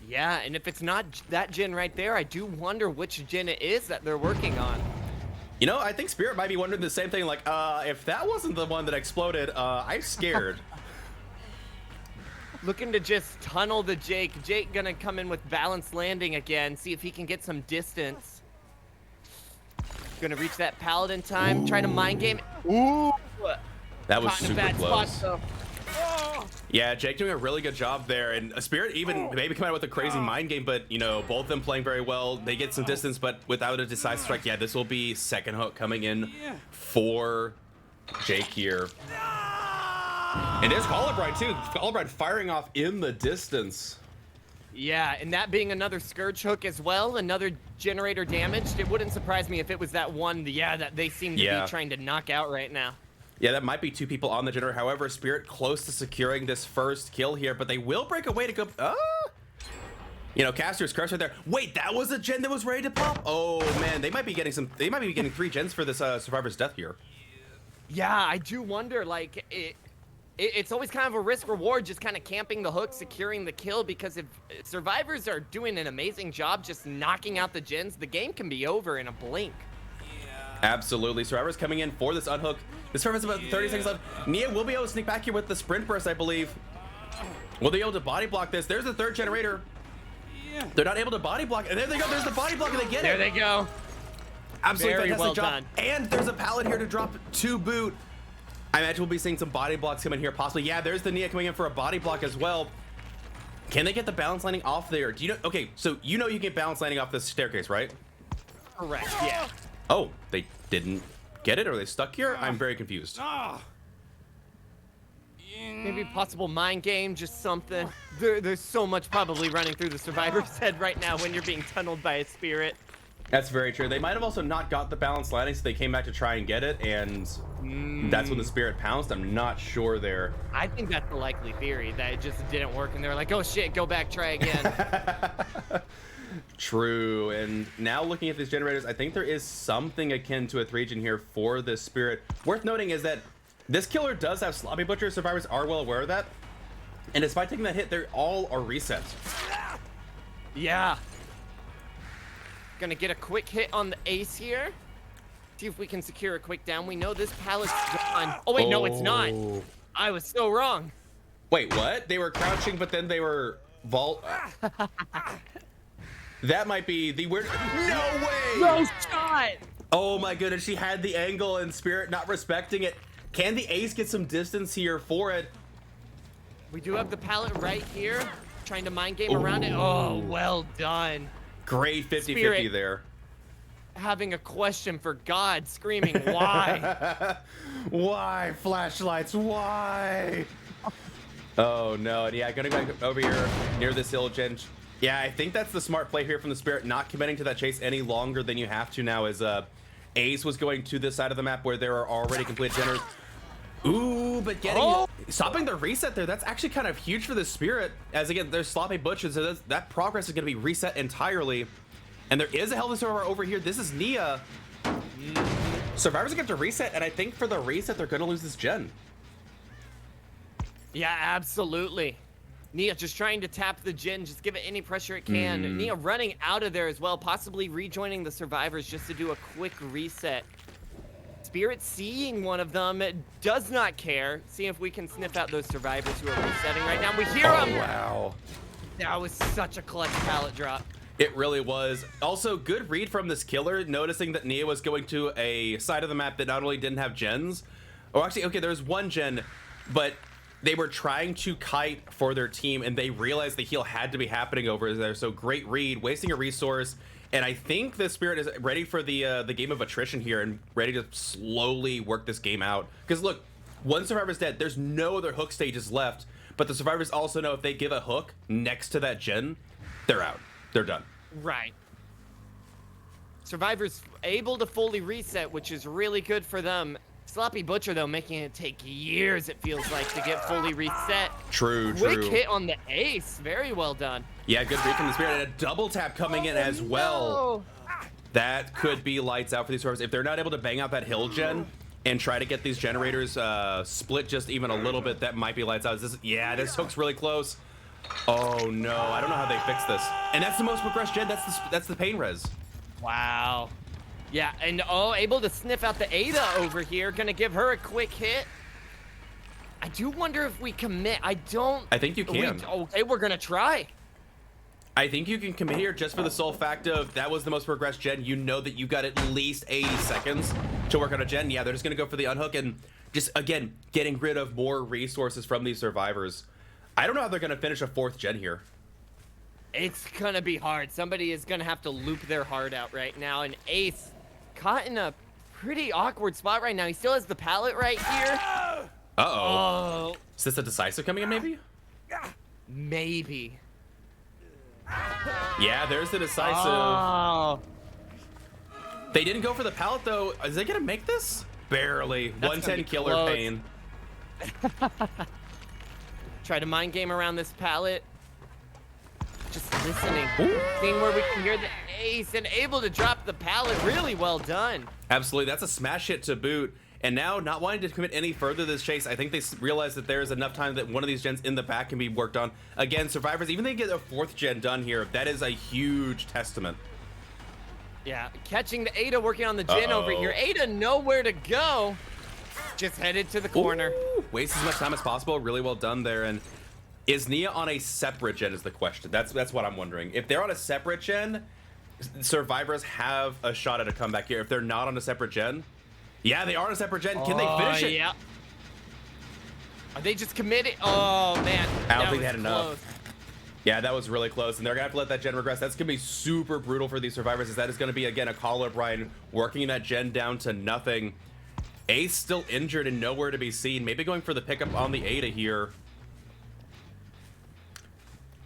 Yeah, and if it's not that gen right there, I do wonder which gen it is that they're working on. I think Spirit might be wondering the same thing, like, if that wasn't the one that exploded, I'm scared. Looking to just tunnel the Jake. Jake gonna come in with balanced landing again, see if he can get some distance. Gonna reach that Paladin time, try to mind game. Ooh! That was Caught in a super bad close. spot, though. Yeah, Jake doing a really good job there, and a Spirit even maybe coming out with a crazy mind game, but both of them playing very well. They get some distance, but without a decisive strike, yeah, this will be second hook coming in for Jake here. And there's Colorbride too. Colorbride firing off in the distance. Yeah, and that being another Scourge hook as well, another generator damaged. It wouldn't surprise me if it was that one, that they seem to be trying to knock out right now. Yeah, that might be 2 people on the generator. However, Spirit close to securing this first kill here, but they will break away to go. Caster's curse right there. Wait, that was a gen that was ready to pop? Oh man, they might be getting 3 gens for this survivor's death here. Yeah, I do wonder, like, it's always kind of a risk reward, just kind of camping the hook, securing the kill, because if survivors are doing an amazing job just knocking out the gens, the game can be over in a blink. Absolutely. Survivor's coming in for this unhook. This survivor's about 30 seconds left. Nia will be able to sneak back here with the sprint burst, I believe. Will they be able to body block this? There's the third generator. They're not able to body block. And there they go. There's the body block, and they get it. There they go. Absolutely Very fantastic well job. done. And there's a pallet here to drop to boot. I imagine we'll be seeing some body blocks come in here, possibly. Yeah, there's the Nia coming in for a body block as well. Can they get the balance landing off there? Do you know? Okay, so you can get balance landing off this staircase, right? Correct, yeah. Oh, they didn't get it? Or are they stuck here? I'm very confused. Maybe possible mind game, just something. There's so much probably running through the survivor's head right now when you're being tunneled by a Spirit. That's very true. They might have also not got the balance landing, so they came back to try and get it, and that's when the Spirit pounced. I'm not sure there. I think that's the likely theory, that it just didn't work, and they're like, oh shit, go back, try again. True. And now looking at these generators, I think there is something akin to a 3-gen here for this Spirit. Worth noting is that this killer does have sloppy butcher. Survivors are well aware of that, and despite taking that hit, they all are reset. Yeah. Gonna get a quick hit on the ace here. See if we can secure a quick down. We know this pallet's gone. Oh wait, no, it's not. I was so wrong. Wait, what? They were crouching, but then they were Vault. That might be the weird. No way! No shot! Oh my goodness, she had the angle and Spirit not respecting it. Can the ace get some distance here for it? We do have the pallet right here. Trying to mind game around it. Oh, well done. Great 50-50 Spirit. there. Having a question for God, screaming, why? Why? Flashlights, why? Oh no, and yeah, gonna go over here near this hill, Gen. Yeah, I think that's the smart play here from the Spirit, not committing to that chase any longer than you have to now, as Ace was going to this side of the map where there are already complete generators. Ooh, but stopping the reset there, that's actually kind of huge for the Spirit, as again, there's sloppy butchers, so that progress is gonna be reset entirely. And there is a Hell of a Survivor over here. This is Nia. Survivors are going to reset, and I think for the reset, they're going to lose this gen. Yeah, absolutely. Nia just trying to tap the gen, just give it any pressure it can. Nia running out of there as well, possibly rejoining the Survivors just to do a quick reset. Spirit seeing one of them, does not care. See if we can sniff out those Survivors who are resetting right now. We hear them! Wow. That was such a clutch pallet drop. It really was. Also, good read from this killer, noticing that Nia was going to a side of the map that not only didn't have gens, or actually, okay, there's one gen, but they were trying to kite for their team, and they realized the heal had to be happening over there. So great read, wasting a resource, and I think the Spirit is ready for the game of attrition here and ready to slowly work this game out. Because look, one Survivor's dead. There's no other hook stages left, but the Survivors also know if they give a hook next to that gen, they're out. They're done. Right. Survivors able to fully reset, which is really good for them. Sloppy Butcher, though, making it take years, it feels like, to get fully reset. True. Quick hit on the ace. Very well done. Yeah, good read from the Spirit, and a double tap coming in as well. That could be lights out for these Survivors. If they're not able to bang out that hill gen and try to get these generators split just even a little bit, that might be lights out. This hook's really close. Oh no, I don't know how they fix this. And that's the most progressed gen. That's the pain res. Wow. Yeah, and able to sniff out the Ada over here. Gonna give her a quick hit. I do wonder if we commit. I think you can. Okay, we're gonna try. I think you can commit here just for the sole fact of that was the most progressed gen. You know that you got at least 80 seconds to work on a gen. Yeah, they're just gonna go for the unhook and just, again, getting rid of more resources from these Survivors. I don't know how they're gonna finish a 4th gen here. It's gonna be hard. Somebody is gonna have to loop their heart out right now. And Ace caught in a pretty awkward spot right now. He still has the pallet right here. Uh-oh. Is this a decisive coming in, maybe? Maybe. Yeah, there's the decisive. Oh. They didn't go for the pallet, though. Is they gonna make this? Barely. That's 110 killer close. pain. Try to mind game around this pallet. Just listening. Seeing where we can hear the ace and able to drop the pallet. Really well done. Absolutely. That's a smash hit to boot. And now, not wanting to commit any further to this chase, I think they realize that there's enough time that one of these gens in the back can be worked on. Again, Survivors, even they get a 4th gen done here, that is a huge testament. Yeah, catching the Ada, working on the gen over here. Ada nowhere to go. Just headed to the corner. Ooh, waste as much time as possible. Really well done there. And is Nia on a separate gen is the question. That's what I'm wondering. If they're on a separate gen, Survivors have a shot at a comeback here. If they're not on a separate gen, yeah, they are on a separate gen. Can they finish it? Yeah. Are they just committed? Oh, man. I don't think they had enough. Yeah, that was really close, and they're gonna have to let that gen regress. That's gonna be super brutal for these Survivors, as that is gonna be, again, a call-up Ryan working that gen down to nothing. Ace still injured and nowhere to be seen. Maybe going for the pickup on the Ada here.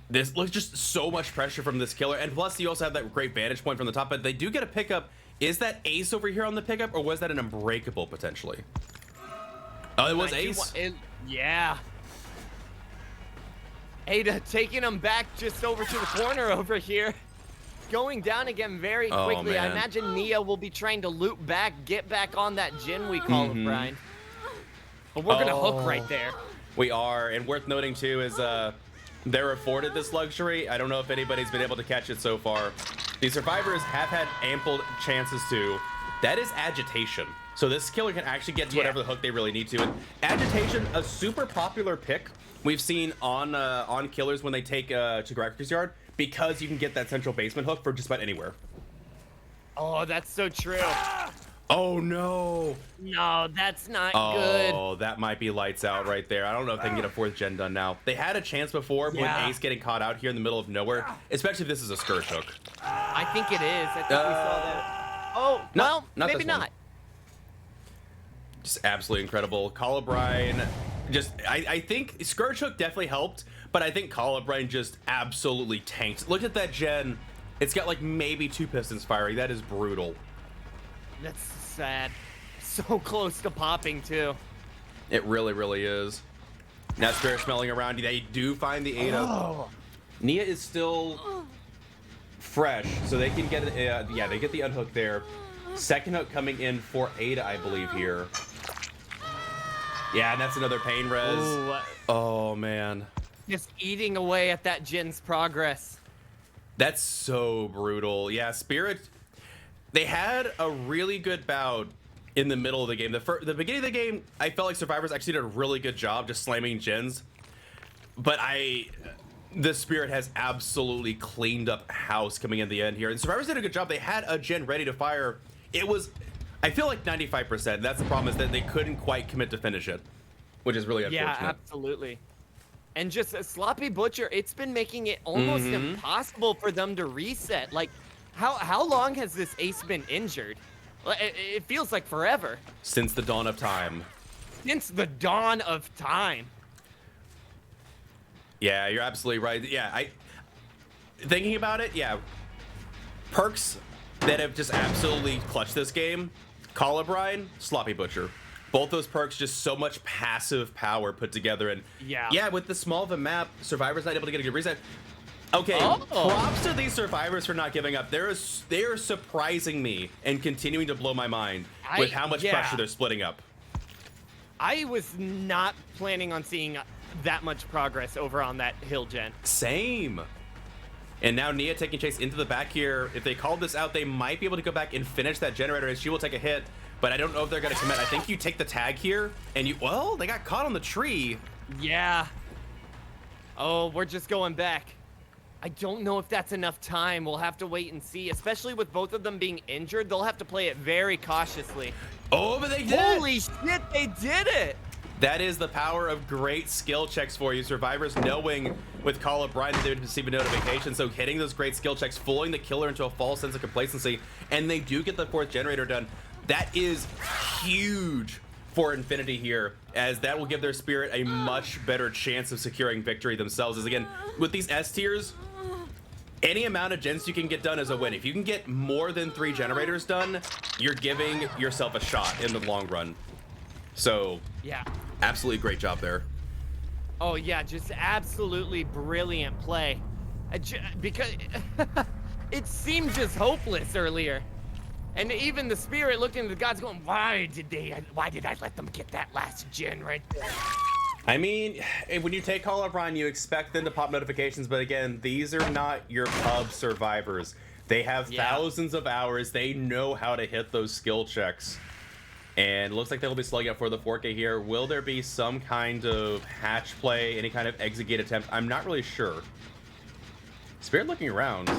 This looks just so much pressure from this killer, and plus you also have that great vantage point from the top, but they do get a pickup. Is that Ace over here on the pickup, or was that an Unbreakable, potentially? Oh, it was Ace? Yeah. Ada taking him back just over to the corner over here. Going down again very quickly. I imagine Nia will be trying to loop back, get back on that gen we call it, Brian. But we're going to hook right there. We are, and worth noting too is they're afforded this luxury. I don't know if anybody's been able to catch it so far. The Survivors have had ample chances to, That is agitation. So this killer can actually get to whatever the hook they really need to. And agitation, a super popular pick we've seen on killers when they take to Gracker's Yard, because you can get that central basement hook for just about anywhere. Oh, that's so true. Oh no! No, that's not good. Oh, that might be lights out right there. I don't know if they can get a 4th gen done now. They had a chance before with Ace getting caught out here in the middle of nowhere, especially if this is a Scourge hook. I think it is. I think we saw that. Oh, well, maybe not. Just absolutely incredible. Colubrine, just I think Scourge hook definitely helped, but I think Colubrine just absolutely tanked. Look at that gen. It's got like maybe 2 pistons firing. That is brutal. That's sad. So close to popping too. It really, really is. Now Spirit smelling around. They do find the Ada. Oh. Nia is still fresh, so they can get it. Yeah, they get the unhook there. Second hook coming in for Ada, I believe here. Yeah, and that's another pain res. Ooh, Oh man, just eating away at that Jin's progress. that's so brutal. Yeah, Spirit. They had a really good bout in the middle of the game. The beginning of the game, I felt like Survivors actually did a really good job just slamming gens. But the Spirit has absolutely cleaned up house coming in the end here. And Survivors did a good job. They had a gen ready to fire. It was, I feel like 95%. That's the problem, is that they couldn't quite commit to finish it, which is really unfortunate. Yeah, absolutely. And just a sloppy butcher, it's been making it almost impossible for them to reset. Like, how long has this Ace been injured? It feels like forever. Since the dawn of time. Since the dawn of time. Yeah, you're absolutely right. Yeah, thinking about it, yeah. Perks that have just absolutely clutched this game: Colubrine, Sloppy Butcher. Both those perks, just so much passive power put together. And yeah, with the small of a map, Survivor's not able to get a good reset. Okay, props to these Survivors for not giving up. They are surprising me and continuing to blow my mind with how much pressure they're splitting up. I was not planning on seeing that much progress over on that hill gen. Same. And now Nia taking chase into the back here. If they called this out, they might be able to go back and finish that generator, as she will take a hit. But I don't know if they're going to commit. I think you take the tag here, and well, they got caught on the tree. Yeah. Oh, we're just going back. I don't know if that's enough time. We'll have to wait and see. Especially with both of them being injured, they'll have to play it very cautiously. Oh, but they did Holy shit, they did it! That is the power of great skill checks for you. Survivors knowing with Colubrine that they would receive a notification, so hitting those great skill checks, fooling the killer into a false sense of complacency, and they do get the 4th generator done. That is huge for Infinity here, as that will give their Spirit a much better chance of securing victory themselves. As again, with these S tiers, any amount of gens you can get done is a win. If you can get more than 3 generators done, you're giving yourself a shot in the long run. So yeah, absolutely great job there. Oh yeah, just absolutely brilliant play. Because it seemed just hopeless earlier. And even the Spirit looked into the gods going, why did I let them get that last gen right there? I mean, when you take Colubrine, you expect them to pop notifications, but again, these are not your pub Survivors. They have thousands of hours. They know how to hit those skill checks. And it looks like they'll be slugging up for the 4K here. Will there be some kind of hatch play, any kind of exit gate attempt? I'm not really sure. Spirit looking around.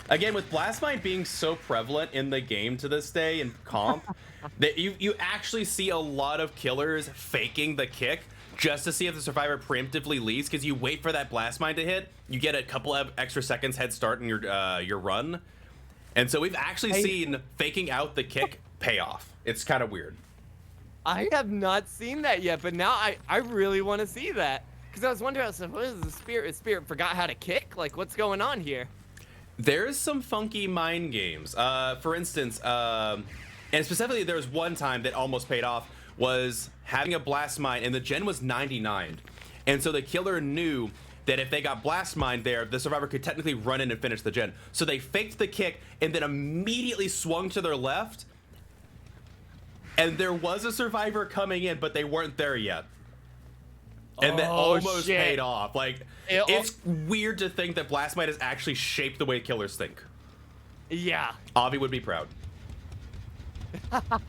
Again, with Blastmine being so prevalent in the game to this day in comp, that you actually see a lot of killers faking the kick just to see if the Survivor preemptively leaves, because you wait for that Blastmine to hit, you get a couple of extra seconds head start in your run. And so we've actually seen faking out the kick pay off. It's kind of weird. I have not seen that yet, but now I really want to see that. Because I was wondering, I was like, what is the Spirit? Spirit forgot how to kick? Like, what's going on here? There's some funky mind games. For instance, and specifically there was one time that almost paid off, was having a blast mine, and the gen was 99. And so the killer knew that if they got blast mine there, the Survivor could technically run in and finish the gen. So they faked the kick and then immediately swung to their left. And there was a Survivor coming in, but they weren't there yet. And that almost paid off. Like, it's weird to think that Blastmite has actually shaped the way killers think. Yeah. Avi would be proud.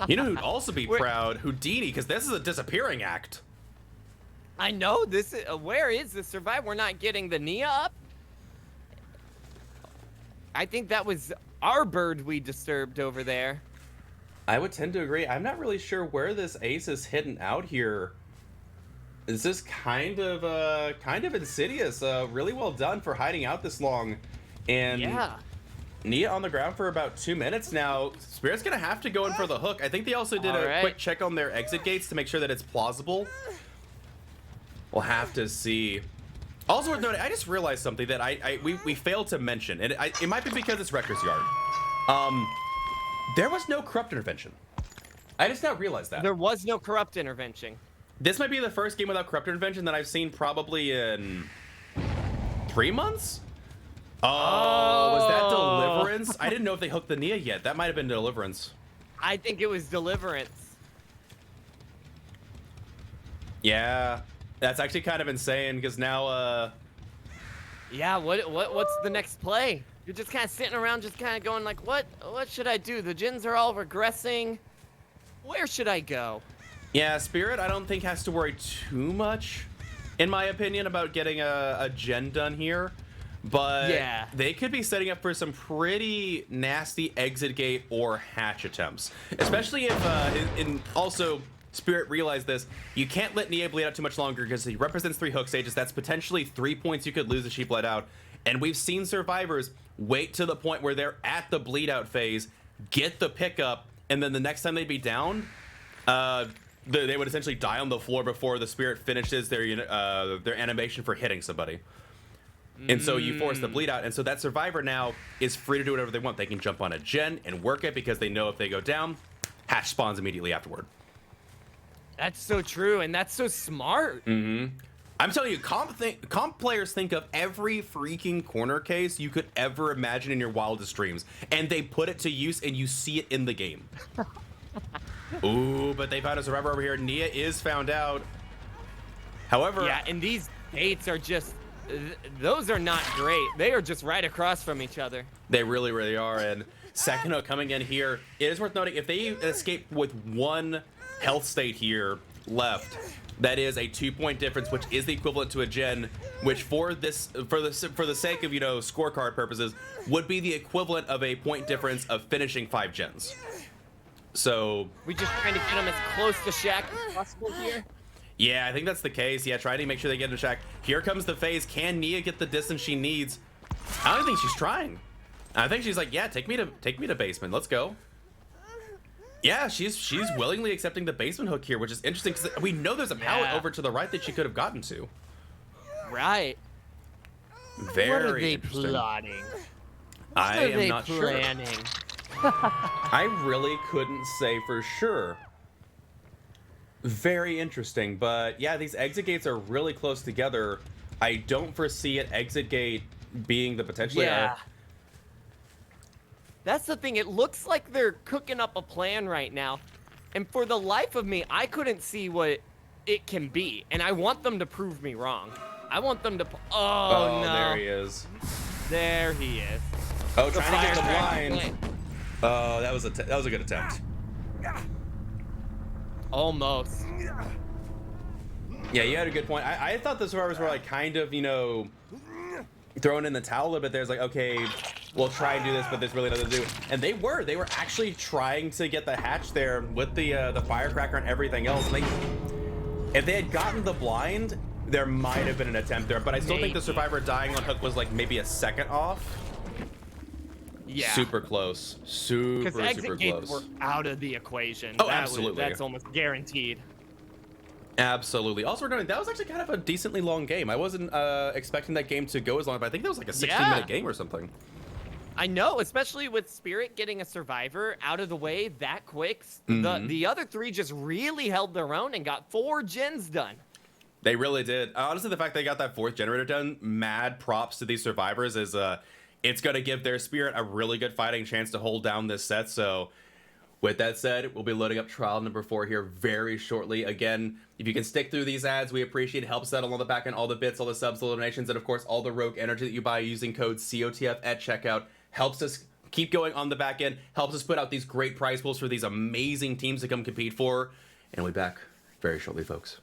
You know who'd also be proud? Houdini, because this is a disappearing act. I know this is. Where is the survivor? We're not getting the Nia up. I think that was our bird we disturbed over there. I would tend to agree. I'm not really sure where this ace is hidden out here. This is kind of insidious. Really well done for hiding out this long. And Yeah. Nia on the ground for about 2 minutes now. Spirit's gonna have to go in for the hook. I think they also did a quick check on their exit gates to make sure that it's plausible. We'll have to see. Also worth noting, I just realized something that we failed to mention, and it might be because it's Wrecker's Yard. There was no corrupt intervention. I just now realized that. There was no corrupt intervention. This might be the first game without corrupt intervention that I've seen probably in 3 months. Oh, was that Deliverance? I didn't know if they hooked the Nia yet. That might have been Deliverance. I think it was Deliverance. Yeah, that's actually kind of insane because now, Yeah, what's the next play? You're just kind of sitting around, just kind of going like, what should I do? The gens are all regressing. Where should I go? yeah, Spirit I don't think has to worry too much, in my opinion, about getting a gen done here. But yeah, they could be setting up for some pretty nasty exit gate or hatch attempts, especially if and also Spirit realized this. You can't let Nia bleed out too much longer because he represents 3 hook stages. That's potentially 3 points you could lose if she bled out. And we've seen survivors wait to the point where they're at the bleed out phase, get the pickup, and then the next time they'd be down, they would essentially die on the floor before the Spirit finishes their animation for hitting somebody. And so you force the bleed out, and so that survivor now is free to do whatever they want. They can jump on a gen and work it because they know if they go down, hatch spawns immediately afterward. that's so true, and that's so smart. I'm telling you, comp players think of every freaking corner case you could ever imagine in your wildest dreams, and they put it to use, and you see it in the game. Ooh, but they found a survivor over here. Nia is found out. However, Yeah, and these dates are just, those are not great. They are just right across from each other. they really, really are. And second hook coming in here. It is worth noting, if they escape with 1 health state here left, that is a 2-point difference, which is the equivalent to a gen, which for the sake of, scorecard purposes, would be the equivalent of a point difference of finishing 5 gens. So We just trying to get them as close to Shaq as possible here. yeah, I think that's the case. Yeah, trying to make sure they get into Shaq. Here comes the phase. Can Nia get the distance she needs? I don't think she's trying. I think she's like, yeah, take me to basement. Let's go. Yeah, she's willingly accepting the basement hook here, which is interesting because we know there's a pallet over to the right that she could have gotten to. Right. Very What are they interesting. plotting? I What are am they not sure. planning? I really couldn't say for sure. Very interesting, but yeah, these exit gates are really close together. I don't foresee an exit gate being the potentially. Yeah. That's the thing. It looks like they're cooking up a plan right now. And for the life of me, I couldn't see what it can be. And I want them to prove me wrong. I want them to... Oh, no. There he is. There he is. Oh, trying to get the firecracker blind. play. Oh, that was a good attempt. Almost. Yeah, you had a good point. I thought the survivors were like kind of, throwing in the towel a little bit. There's like, okay, we'll try and do this, but there's really nothing to do. And they were actually trying to get the hatch there with the firecracker and everything else. If they had gotten the blind, there might have been an attempt there, but I still think the survivor dying on hook was like maybe a second off. Yeah. Super close. Super, Because exit super gates close. were out of the equation. Oh, absolutely. That's almost guaranteed. Absolutely. Also, we're noting that was actually kind of a decently long game. I wasn't expecting that game to go as long, but I think that was like a 16-minute game or something. I know, especially with Spirit getting a survivor out of the way that quick. The other 3 just really held their own and got 4 gens done. They really did. Honestly, the fact they got that 4th generator done, mad props to these survivors, is it's going to give their Spirit a really good fighting chance to hold down this set. So with that said, we'll be loading up trial number 4 here very shortly. Again, if you can stick through these ads, we appreciate it. Helps settle on the back end, all the bits, all the subs, the donations, and of course, all the rogue energy that you buy using code COTF at checkout helps us keep going on the back end, helps us put out these great prize pools for these amazing teams to come compete for. And we'll be back very shortly, folks.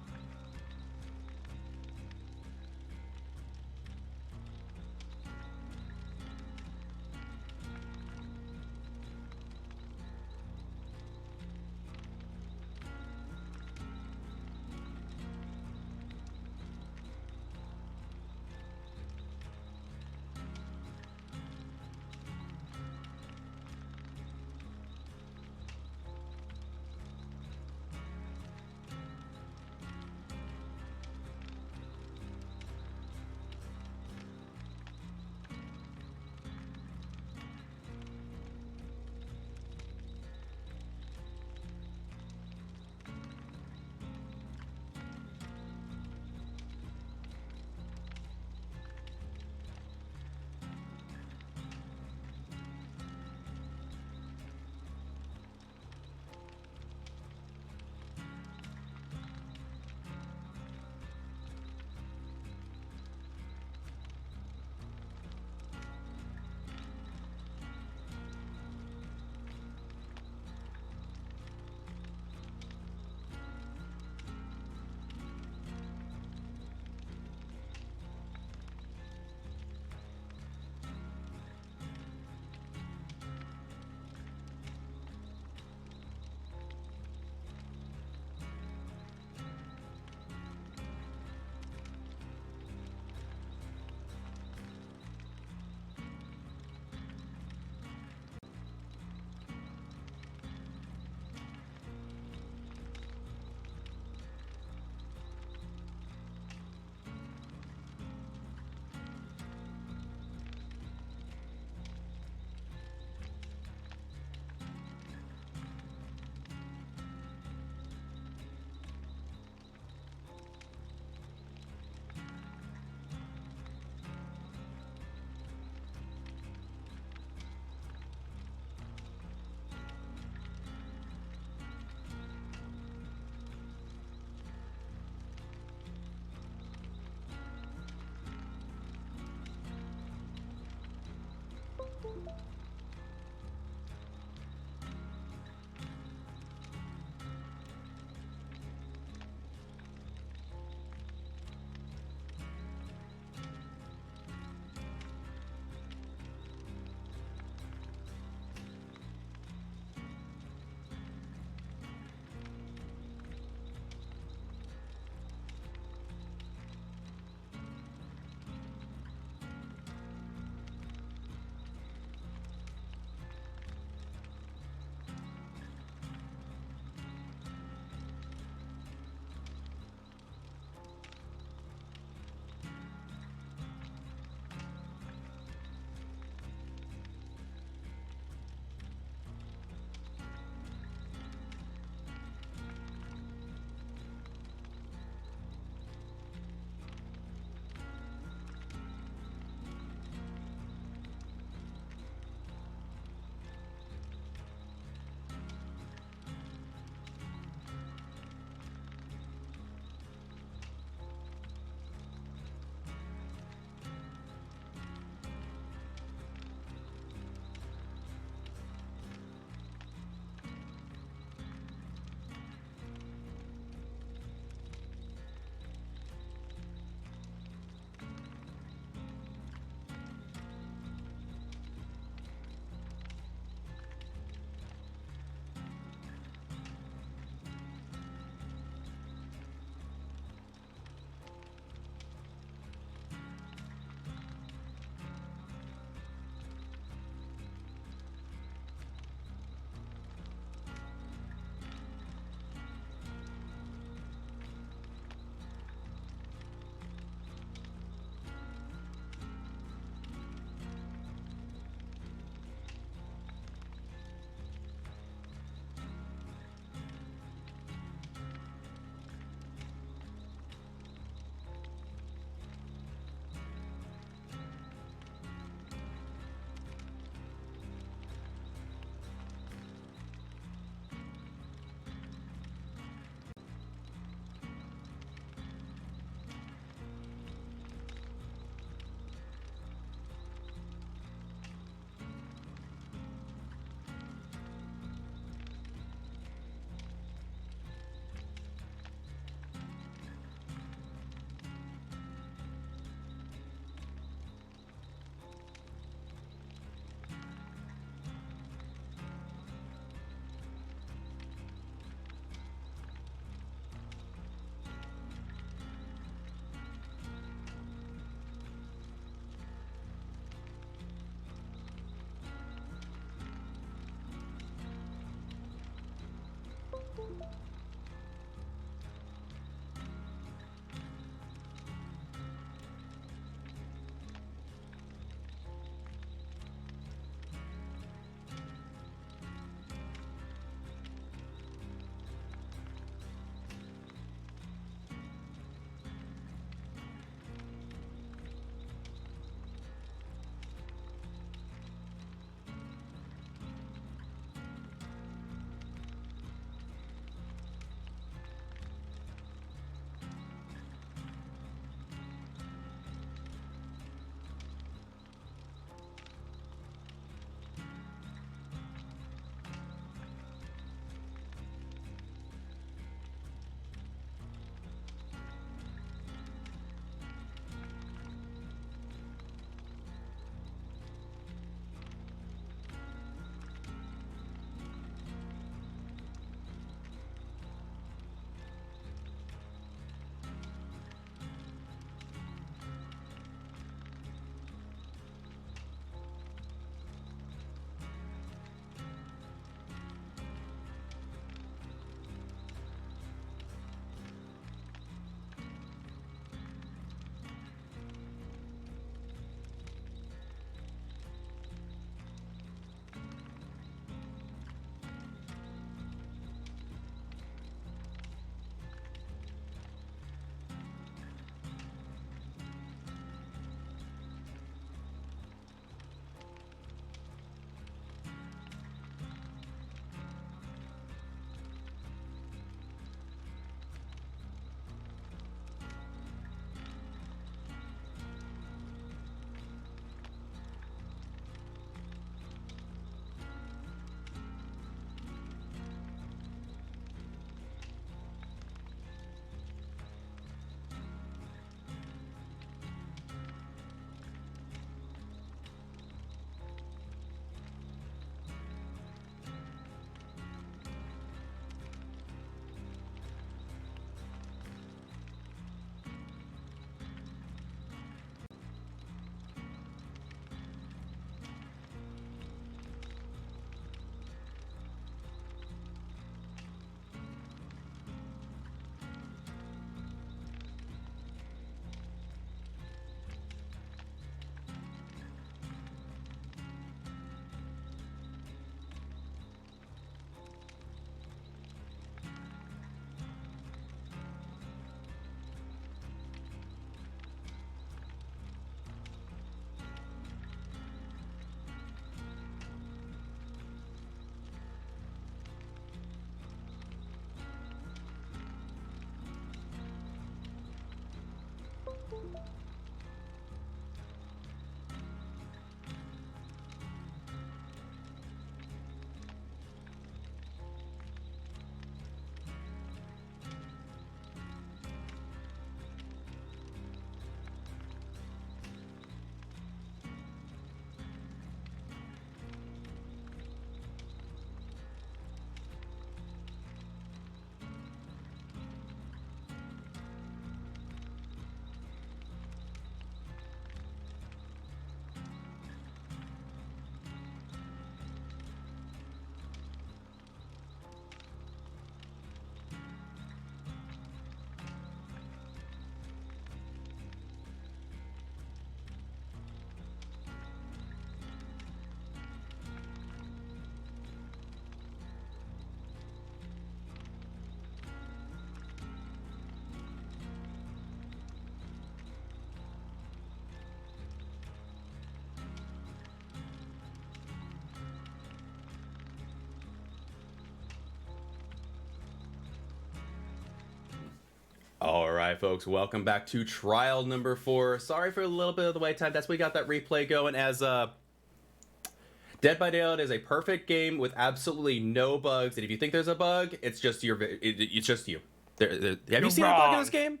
All right, folks, welcome back to trial number 4. Sorry for a little bit of the wait time. That's why we got that replay going. As Dead by Daylight is a perfect game with absolutely no bugs, and if you think there's a bug, it's just it's just you. Have you seen a bug in this game?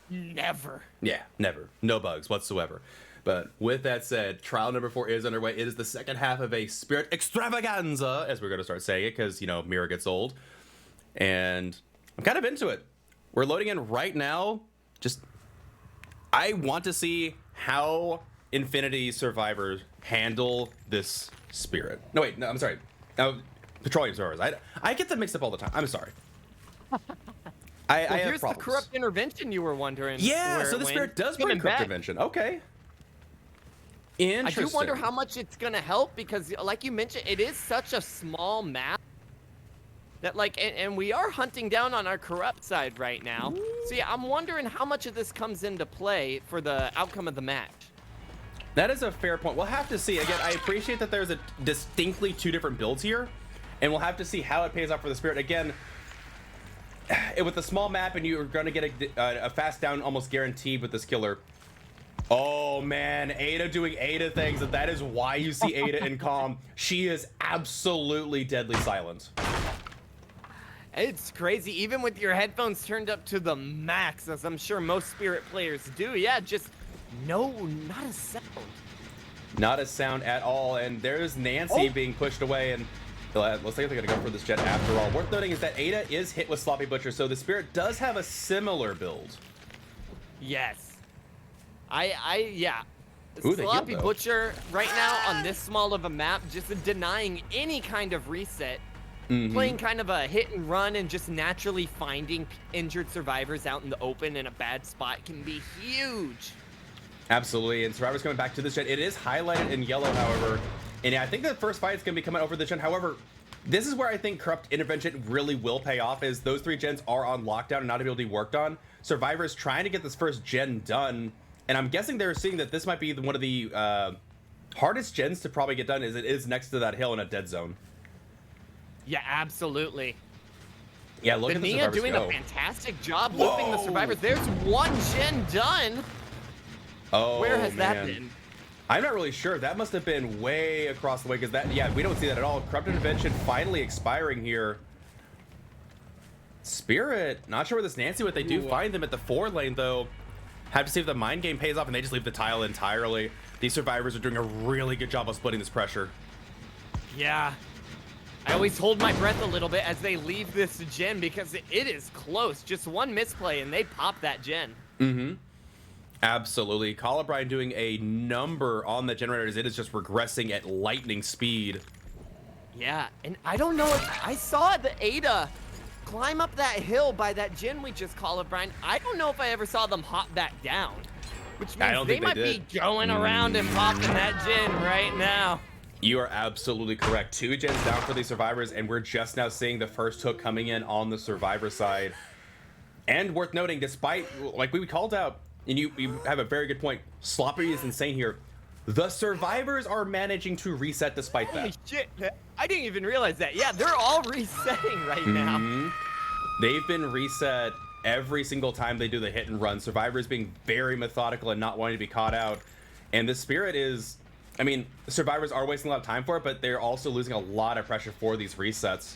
Never. Yeah, never. No bugs whatsoever. But with that said, trial number 4 is underway. It is the second half of a Spirit Extravaganza, as we're going to start saying it, because, you know, Mira gets old. And I'm kind of into it. We're loading in right now. I want to see how Infinity survivors handle this spirit. No, wait, no, I'm sorry. Petroleum servers. I get them mixed up all the time. I'm sorry. I have Here's problems. the corrupt intervention you were wondering. Yeah, where so it the went. Spirit does It's coming bring corrupt back. intervention. Okay. I Interesting. do wonder how much it's gonna help because, like you mentioned, it is such a small map that, like, and we are hunting down on our corrupt side right now. So yeah, I'm wondering how much of this comes into play for the outcome of the match. That is a fair point. We'll have to see. Again, I appreciate that there's a distinctly two different builds here, and we'll have to see how it pays off for the Spirit. Again, with a small map and you're going to get a fast down almost guaranteed with this killer. Oh man, Ada doing Ada things, and that is why you see Ada in calm. She is absolutely deadly silent. It's crazy, even with your headphones turned up to the max, as I'm sure most Spirit players do. Yeah, just not a sound. Not a sound at all, and there's Nancy being pushed away, and looks like they're gonna go for this jet after all. Worth noting is that Ada is hit with Sloppy Butcher, so the Spirit does have a similar build. Yes. Yeah. Ooh, they Sloppy healed, though. Butcher right now on this small of a map, just denying any kind of reset. Playing kind of a hit and run and just naturally finding injured survivors out in the open in a bad spot can be huge. Absolutely, and Survivor's coming back to this gen. It is highlighted in yellow, however, and I think the first fight is going to be coming over the gen. However, this is where I think Corrupt Intervention really will pay off, is those 3 gens are on lockdown and not able to be worked on. Survivor's trying to get this first gen done, and I'm guessing they're seeing that this might be one of the hardest gens to probably get done, as it is next to that hill in a dead zone. Yeah, absolutely. Yeah, look at the Nia Survivors doing go. a fantastic job looping the survivors. There's 1 gen done. Oh, Where has that man. been? I'm not really sure. That must have been way across the way, because that, yeah, we don't see that at all. Corrupt Intervention finally expiring here. Spirit, not sure where this Nancy, what they do find them at the 4 lane, though. Have to see if the mind game pays off, and they just leave the tile entirely. These survivors are doing a really good job of splitting this pressure. Yeah. I always hold my breath a little bit as they leave this gen because it is close. Just 1 misplay and they pop that gen. Absolutely. Colubrine doing a number on the generators. It is just regressing at lightning speed. Yeah, and I don't know if I saw the Ada climb up that hill by that gen we just Colubrine. I don't know if I ever saw them hop back down, which I means don't they think they might did. be going around and popping that gen right now. You are absolutely correct. 2 gens down for these survivors, and we're just now seeing the first hook coming in on the survivor side. And worth noting, despite, like we called out, and you have a very good point, Sloppy is insane here. The survivors are managing to reset despite Holy that. shit, I didn't even realize that. Yeah, they're all resetting right now. They've been reset every single time they do the hit and run. Survivors being very methodical and not wanting to be caught out. And the Spirit is, I mean, survivors are wasting a lot of time for it, but they're also losing a lot of pressure for these resets.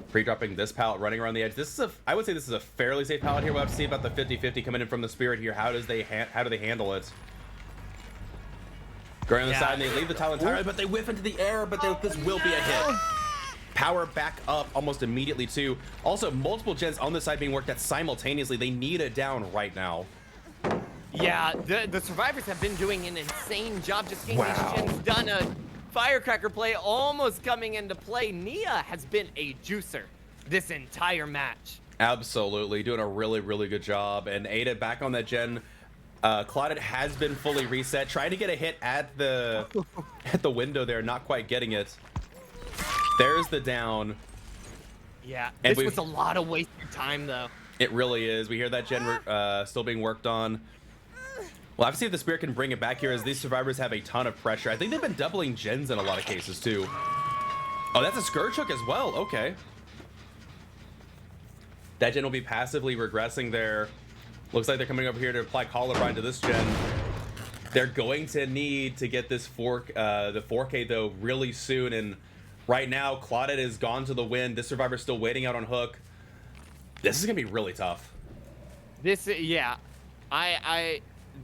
Pre-dropping this pallet, running around the edge. This is I would say this is a fairly safe pallet here. We'll have to see about the 50-50 coming in from the Spirit here. How do they handle it? Going on the side, and they leave the tile entirely, but they whiff into the air, but this will be a hit. Power back up almost immediately too. Also, multiple gens on this side being worked at simultaneously. They need it down right now. Yeah, the survivors have been doing an insane job just getting Wow. these gens done. A firecracker play almost coming into play. Nia has been a juicer this entire match. Absolutely, doing a really, really good job. And Ada back on that gen. Claudette has been fully reset. Trying to get a hit at the window there, not quite getting it. There's the down. Yeah, And this was a lot of wasted time though. It really is. We hear that gen still being worked on. We'll have to see if the Spirit can bring it back here, as these survivors have a ton of pressure. I think they've been doubling gens in a lot of cases too. Oh, that's a Scourge Hook as well. Okay. That gen will be passively regressing there. Looks like they're coming over here to apply Colubrine to this gen. They're going to need to get this the 4K though really soon, and right now Claudette is gone to the wind. This survivor's still waiting out on hook. This is gonna be really tough. This, yeah,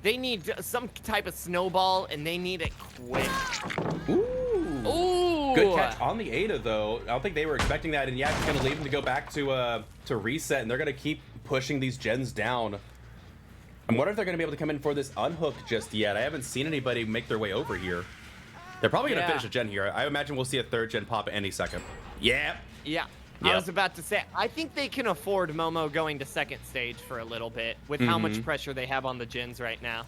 they need some type of snowball, and they need it quick. Ooh. Ooh. Good catch on the Ada though. I don't think they were expecting that, and yeah, it's gonna leave them to go back to reset, and they're gonna keep pushing these gens down. I wonder if they're gonna be able to come in for this unhook just yet. I haven't seen anybody make their way over here. They're probably going to Yeah. finish a gen here. I imagine we'll see a third gen pop any second. Yeah. Yeah. Yep. I was about to say, I think they can afford Momo going to second stage for a little bit with how much pressure they have on the gens right now.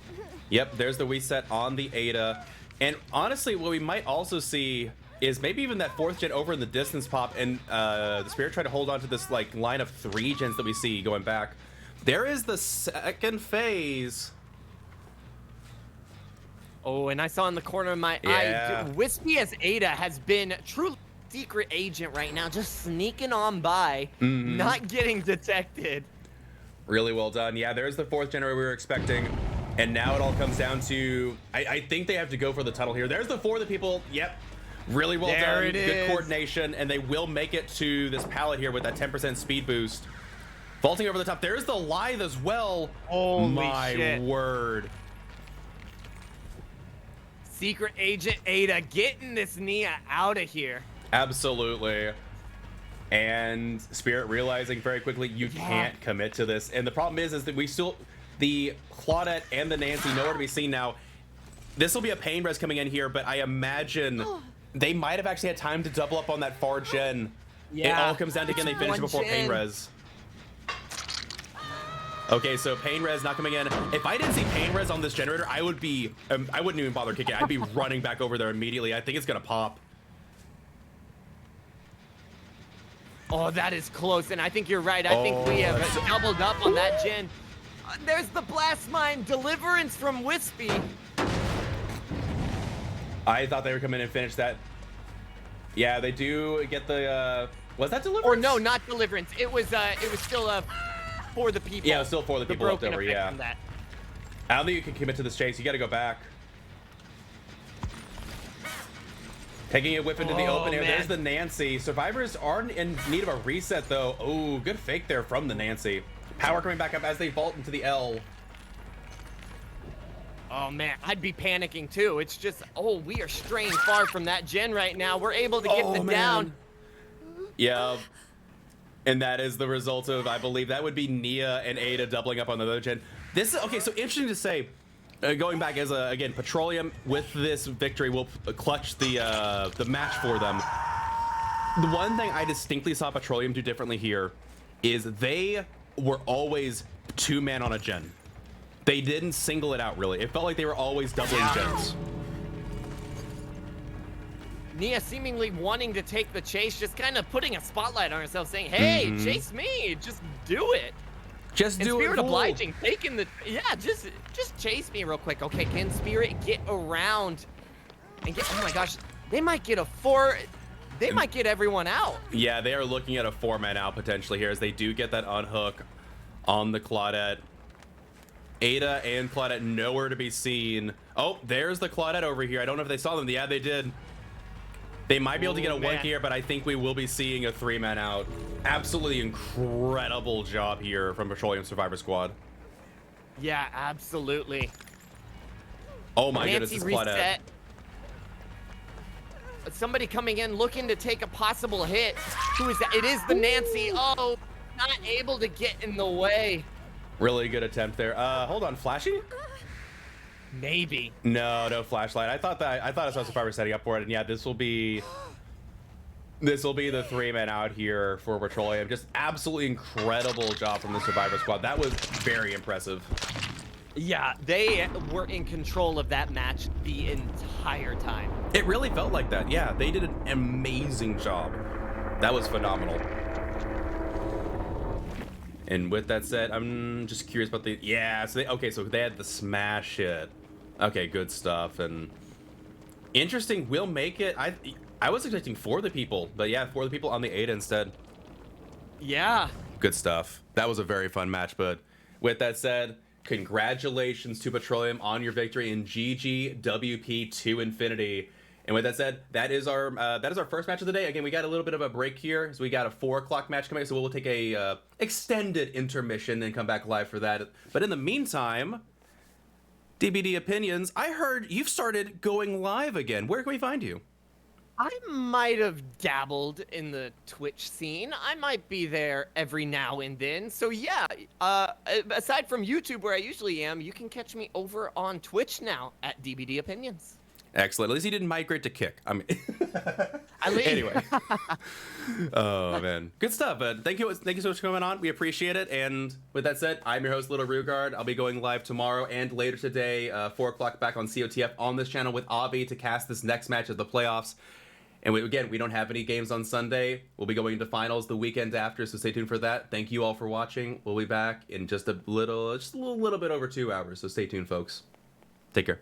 Yep, there's the reset on the Ada. And honestly, what we might also see is maybe even that fourth gen over in the distance pop, and the Spirit try to hold on to this like line of 3 gens that we see going back. There is the second phase. Oh, and I saw in the corner of my Yeah. eye, dude, Wispy as Ada has been true secret agent right now, just sneaking on by, not getting detected. Really well done. Yeah, there's the fourth generator we were expecting. And now it all comes down to, I think they have to go for the tunnel here. There's the 4 of the people. Yep. Really well There done. it Good is. coordination. And they will make it to this pallet here with that 10% speed boost. Vaulting over the top. There's the Lithe as well. Holy My shit. word. Secret agent Ada getting this Nia out of here. Absolutely. And Spirit realizing very quickly you can't commit to this. And the problem is that we still, the Claudette and the Nancy nowhere to be seen now. This will be a pain res coming in here, but I imagine they might have actually had time to double up on that far gen. It Yeah. all comes down to, again, they finish One before pain gen. res. Okay, so pain res not coming in. If I didn't see pain res on this generator, I would be, I wouldn't even bother kicking. I'd be running back over there immediately. I think it's gonna pop. Oh, that is close, and I think you're right. I think we have that's- doubled up on that gen. There's the blast mine deliverance from Wispy. I thought they were coming in and finish that. Yeah, they do get the, was that delivered? Or no, not deliverance. It was still for the people. Yeah, it was still for the people left broken over, effect yeah. from that. I don't think you can commit to this chase. You got to go back. Taking a whip into the Oh, open air. man. There's the Nancy. Survivors are in need of a reset, though. Oh, good fake there from the Nancy. Power coming back up as they vault into the L. Oh man, I'd be panicking too. It's just, oh, we are straying far from that gen right now. We're able to get the down. Yeah. And that is the result of, I believe, that would be Nia and Ada doubling up on the other gen. This is, okay, so interesting to say, going back as, again, Petroleum with this victory will clutch the match for them. The one thing I distinctly saw Petroleum do differently here is they were always 2-man on a gen. They didn't single it out, really. It felt like they were always doubling gens. Nia seemingly wanting to take the chase, just kind of putting a spotlight on herself, saying, hey, chase me, just do it. Just And do it. Spirit fool. obliging, taking the, yeah, just chase me real quick. Okay, can Spirit get around and get, oh my gosh, they might get a 4, they might get everyone out. Yeah, they are looking at a 4-man out potentially here as they do get that unhook on the Claudette. Ada and Claudette nowhere to be seen. Oh, there's the Claudette over here. I don't know if they saw them. Yeah, they did. They might be able to get a 1 man. here, but I think we will be seeing a 3-man out. Absolutely incredible job here from Petroleum Survivor Squad. Yeah, absolutely. Oh my Nancy goodness, this Claudette. reset. Somebody coming in looking to take a possible hit. Who is that? It is the Nancy. Oh, not able to get in the way. Really good attempt there. Hold on, flashing? Maybe. No flashlight. I thought I saw Survivor setting up for it, and yeah, this will be the 3-man out here for Petroleum. Just absolutely incredible job from the Survivor Squad. That was very impressive. Yeah, they were in control of that match the entire time. It really felt like that. Yeah, they did an amazing job. That was phenomenal. And with that said, I'm just curious about the, yeah, so they had the smash hit. Okay, good stuff. And interesting, we'll make it. I was expecting 4 of the people, but yeah, 4 of the people on the Ada instead. Yeah. Good stuff. That was a very fun match, but with that said, congratulations to Petroleum on your victory in GGWP to Infinity. And with that said, that is our first match of the day. Again, we got a little bit of a break here, so we got a 4 o'clock match coming, so we'll take a extended intermission and come back live for that. But in the meantime, DBD Opinions, I heard you've started going live again. Where can we find you? I might have dabbled in the Twitch scene. I might be there every now and then. So yeah, aside from YouTube where I usually am, you can catch me over on Twitch now at DBD Opinions. Excellent. At least he didn't migrate to kick. I mean, I leave. anyway. Oh man, good stuff. Thank you so much for coming on. We appreciate it. And with that said, I'm your host, Little Rugard. I'll be going live tomorrow and later today, 4 o'clock back on COTF on this channel with Avi to cast this next match of the playoffs. And we don't have any games on Sunday. We'll be going into finals the weekend after, so stay tuned for that. Thank you all for watching. We'll be back in just a little bit over 2 hours. So stay tuned, folks. Take care.